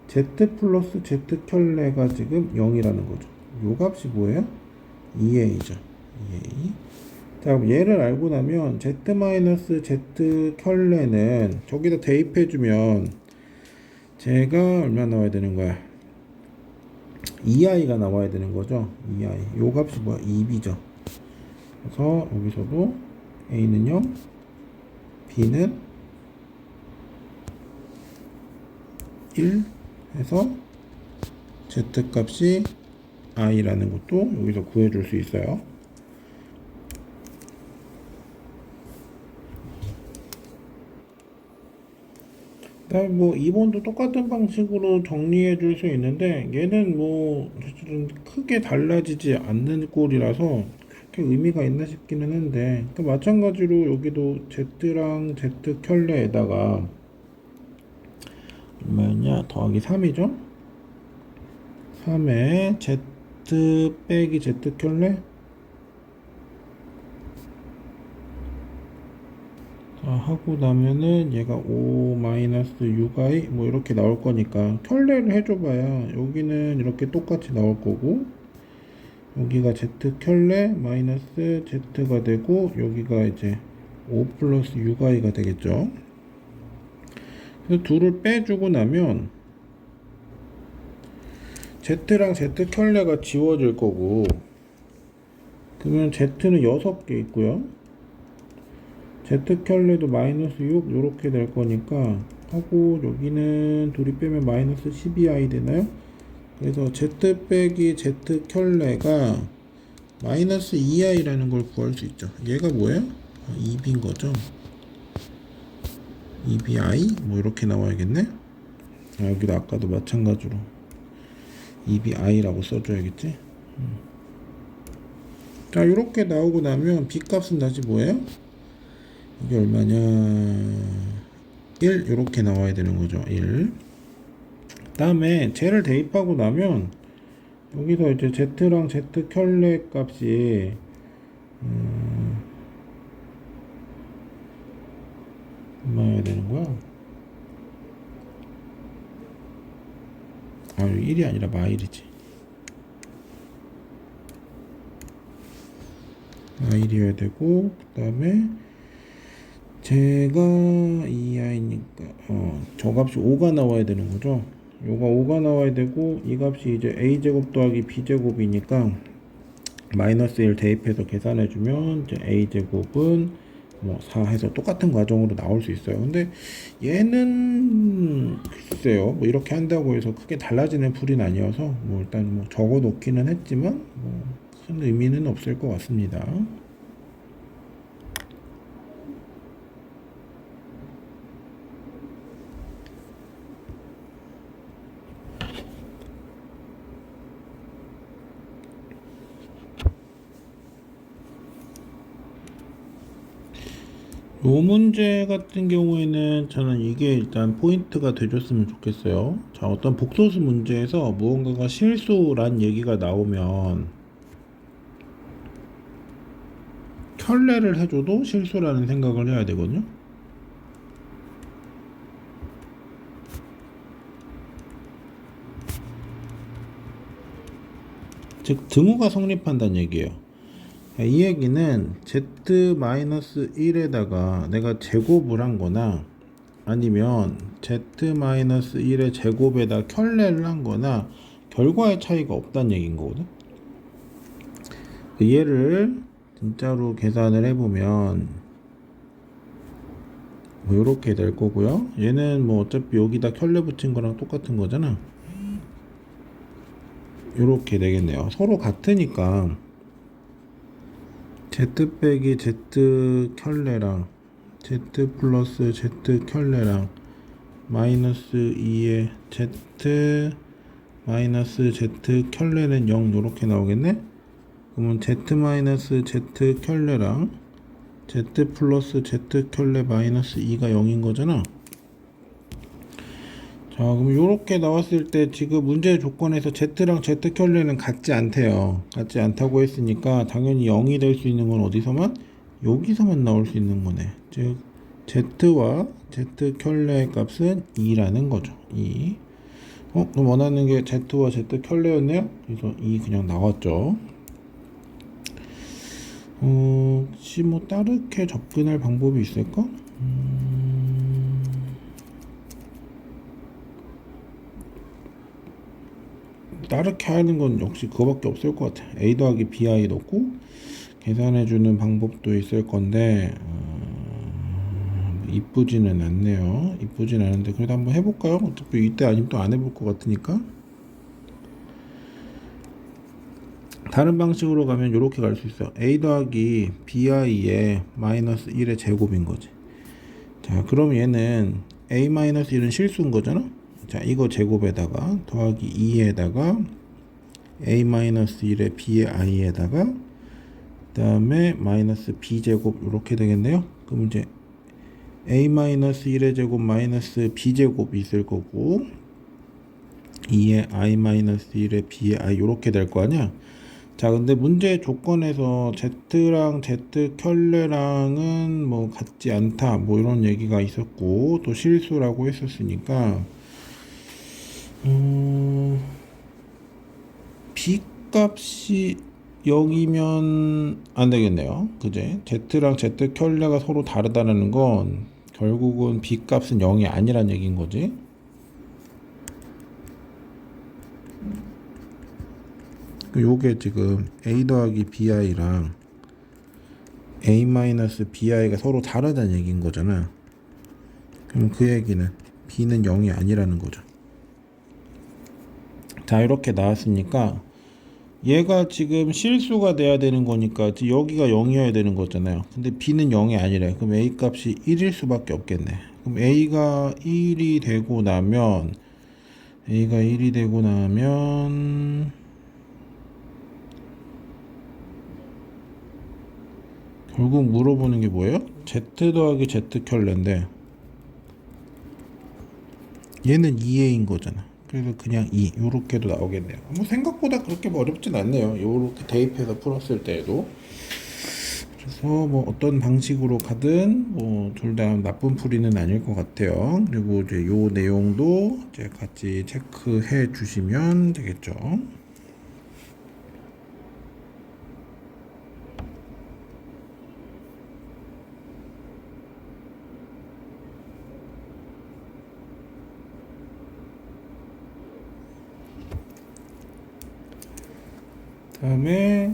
z 플러스 z 켤레가 지금 0이라는 거죠. 요 값이 뭐예요? 2a죠. 2a. 자, 그럼 얘를 알고 나면 z 마이너스 z 켤레는 저기다 대입해주면 제가 얼마 나와야 되는 거야? 2i가 나와야 되는 거죠. 2i. 요 값이 뭐야? 2b죠. 그래서 여기서도 a는 0, b는 1 해서 z 값이 i라는 것도 여기서 구해줄 수 있어요. 그다음에 뭐 2번도 똑같은 방식으로 정리해 줄 수 있는데 얘는 뭐 사실은 크게 달라지지 않는 꼴이라서 그렇게 의미가 있나 싶기는 한데, 또 마찬가지로 여기도 z랑 z 켤레에다가 얼마였냐? 더하기 3이죠? 3에 z 빼기 z 켤레 하고 나면은 얘가 5 마이너스 6i 뭐 이렇게 나올 거니까 켤레를 해줘봐야 여기는 이렇게 똑같이 나올 거고, 여기가 z 켤레 마이너스 z가 되고 여기가 이제 5 플러스 6i가 되겠죠. 그래서 둘을 빼주고 나면 z랑 z 켤레가 지워질 거고, 그러면 z는 6개 있고요. z 켤레도 마이너스 6 요렇게 될 거니까 하고, 여기는 둘이 빼면 마이너스 12i 되나요? 그래서 z 빼기 z 켤레가 마이너스 2i라는 걸 구할 수 있죠. 얘가 뭐예요? 2b인 거죠. 2bi 뭐 이렇게 나와야겠네. 여기도 아까도 마찬가지로 2bi라고 써줘야겠지. 자, 이렇게 나오고 나면 b 값은 다시 뭐예요? 이게 얼마냐? 1 이렇게 나와야 되는 거죠. 1. 그 다음에 쟤를 대입하고 나면 여기서 이제 z랑 z 켤레 값이 얼마여야 되는 거야? 1이 아니라 마일이지. 마일이어야 되고, 그 다음에 제가 2i니까 저 값이 5가 나와야 되는 거죠. 요가 5가 나와야 되고, 이 값이 이제 a제곱 더하기 b제곱이니까 마이너스 1 대입해서 계산해주면 이제 a제곱은 뭐 4 해서 똑같은 과정으로 나올 수 있어요. 근데 얘는 글쎄요, 뭐 이렇게 한다고 해서 크게 달라지는 풀이는 아니어서 뭐 일단 뭐 적어 놓기는 했지만 뭐 큰 의미는 없을 것 같습니다. 요 문제 같은 경우에는 저는 이게 일단 포인트가 돼줬으면 좋겠어요. 자, 어떤 복소수 문제에서 무언가가 실수란 얘기가 나오면 켤레를 해줘도 실수라는 생각을 해야 되거든요. 즉 등호가 성립한다는 얘기예요. 이 얘기는 z-1에다가 내가 제곱을 한 거나 아니면 z-1의 제곱에다 켤레를 한 거나 결과의 차이가 없다는 얘기인 거거든. 얘를 진짜로 계산을 해보면 뭐 이렇게 될 거고요. 얘는 뭐 어차피 여기다 켤레 붙인 거랑 똑같은 거잖아. 이렇게 되겠네요. 서로 같으니까 z 빼기 z 켤레랑 z 플러스 z 켤레랑 마이너스 2의 z 마이너스 z 켤레는 0 이렇게 나오겠네. 그러면 z 마이너스 z 켤레랑 z 플러스 z 켤레 마이너스 2가 0인 거잖아. 자, 그럼 이렇게 나왔을 때 지금 문제 조건에서 z랑 z 켤레는 같지 않대요. 같지 않다고 했으니까 당연히 0이 될 수 있는 건 어디서만? 여기서만 나올 수 있는 거네. 즉 z와 z 켤레의 값은 2라는 거죠. 2. 그럼 원하는 게 z와 z 켤레였네요. 그래서 2 그냥 나왔죠. 혹시 뭐 다르게 접근할 방법이 있을까? 따르게 하는 건 역시 그거밖에 없을 것 같아. a 더하기 bi 넣고 계산해주는 방법도 있을 건데 이쁘지는 않네요. 이쁘진 않은데 그래도 한번 해볼까요? 어차피 이때 아니면 또 안 해볼 것 같으니까. 다른 방식으로 가면 이렇게 갈 수 있어. a 더하기 bi의 마이너스 1의 제곱인 거지. 자, 그럼 얘는 a 마이너스 1은 실수인 거잖아. 자, 이거 제곱에다가 더하기 2에다가 a 마이너스 1의 b의 i에다가 그 다음에 마이너스 b 제곱 이렇게 되겠네요. 그럼 이제 a 마이너스 1의 제곱 마이너스 b 제곱이 있을 거고 2의 i 마이너스 1의 b의 i 이렇게 될 거 아니야. 자, 근데 문제 조건에서 z랑 z 켤레랑은 뭐 같지 않다 뭐 이런 얘기가 있었고 또 실수라고 했었으니까 b 값이 0이면 안 되겠네요. 그제? z랑 z 켤레가 서로 다르다는 건 결국은 b 값은 0이 아니란 얘기인 거지. 요게 지금 a 더하기 bi랑 a 마이너스 bi가 서로 다르다는 얘기인 거잖아. 그럼 그 얘기는 b는 0이 아니라는 거죠. 자, 이렇게 나왔으니까 얘가 지금 실수가 돼야 되는 거니까 여기가 0이어야 되는 거잖아요. 근데 b는 0이 아니래. 그럼 a 값이 1일 수밖에 없겠네. 그럼 a가 1이 되고 나면 결국 물어보는 게 뭐예요? z 더하기 z 켤레인데 얘는 2a인 거잖아. 그래서 그냥 2 요렇게도 나오겠네요. 뭐 생각보다 그렇게 어렵진 않네요. 요렇게 대입해서 풀었을 때에도. 그래서 뭐 어떤 방식으로 가든 뭐 둘 다 나쁜 풀이는 아닐 것 같아요. 그리고 이제 요 내용도 이제 같이 체크해 주시면 되겠죠. 다음에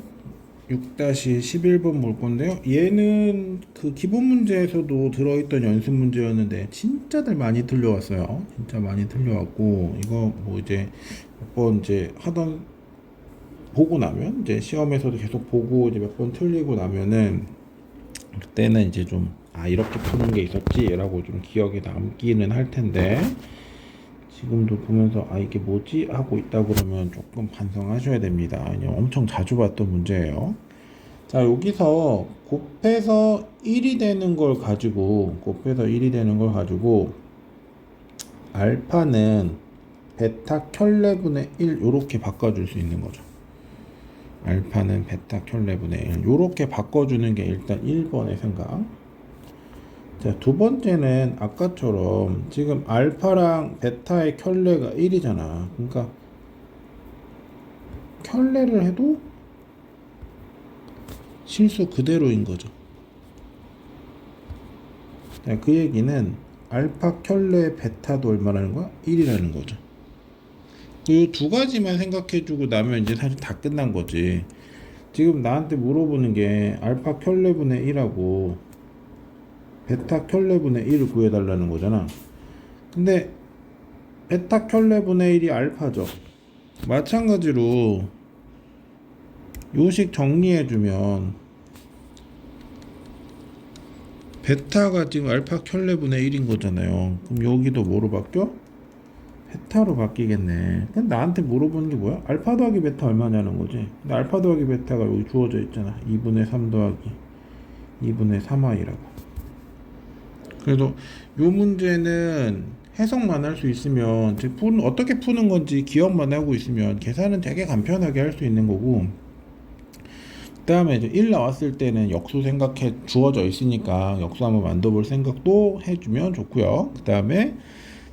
6-11번 볼 건데요. 얘는 그 기본 문제에서도 들어있던 연습 문제였는데 진짜들 많이 틀려왔어요. 진짜 많이 틀려왔고 이거 뭐 이제 몇 번 이제 하던 보고 나면 이제 시험에서도 계속 보고 이제 몇 번 틀리고 나면은 그때는 이제 좀 이렇게 푸는 게 있었지라고 좀 기억에 남기는 할 텐데 지금도 보면서 이게 뭐지 하고 있다 그러면 조금 반성하셔야 됩니다. 그냥 엄청 자주 봤던 문제예요. 자, 여기서 곱해서 1이 되는 걸 가지고 알파는 베타 켤레분의 1 요렇게 바꿔줄 수 있는 거죠. 알파는 베타 켤레분의 1 요렇게 바꿔주는 게 일단 1번의 생각. 자, 두 번째는 아까처럼 지금 알파랑 베타의 켤레가 1이잖아. 그러니까 켤레를 해도 실수 그대로인 거죠. 자, 그 얘기는 알파 켤레 베타도 얼마라는 거야? 1이라는 거죠. 이 두 가지만 생각해주고 나면 이제 사실 다 끝난 거지. 지금 나한테 물어보는 게 알파 켤레분의 1하고 베타 켤레분의 1을 구해달라는 거잖아. 근데 베타 켤레분의 1이 알파죠. 마찬가지로 요식 정리해주면 베타가 지금 알파 켤레분의 1인 거잖아요. 그럼 여기도 뭐로 바뀌어? 베타로 바뀌겠네. 근데 나한테 물어보는 게 뭐야? 알파 더하기 베타 얼마냐는 거지. 근데 알파 더하기 베타가 여기 주어져 있잖아. 2분의 3 더하기 2분의 3i라고. 그래도 요 문제는 해석만 할 수 있으면 어떻게 푸는 건지 기억만 하고 있으면 계산은 되게 간편하게 할 수 있는 거고, 그 다음에 이제 1 나왔을 때는 역수 생각해 주어져 있으니까 역수 한번 만들어 볼 생각도 해주면 좋고요. 그 다음에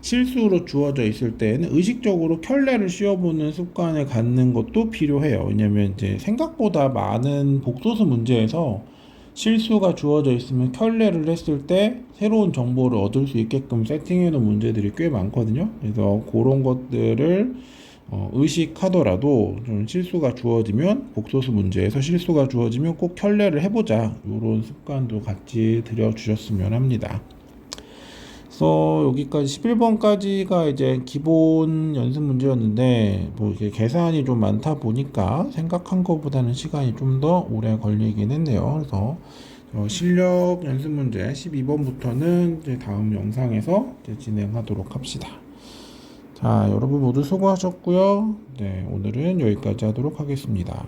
실수로 주어져 있을 때는 의식적으로 켤레를 씌워보는 습관을 갖는 것도 필요해요. 왜냐면 이제 생각보다 많은 복소수 문제에서 실수가 주어져 있으면 켤레를 했을 때 새로운 정보를 얻을 수 있게끔 세팅해 놓은 문제들이 꽤 많거든요. 그래서 그런 것들을 의식하더라도 좀 실수가 주어지면 복소수 문제에서 실수가 주어지면 꼭 켤레를 해보자, 이런 습관도 같이 들여주셨으면 합니다. 그래서 여기까지 11번까지가 이제 기본 연습 문제였는데 뭐 이게 계산이 좀 많다 보니까 생각한 것보다는 시간이 좀 더 오래 걸리긴 했네요. 그래서 실력 연습 문제 12번부터는 이제 다음 영상에서 이제 진행하도록 합시다. 자, 여러분 모두 수고하셨고요. 네, 오늘은 여기까지 하도록 하겠습니다.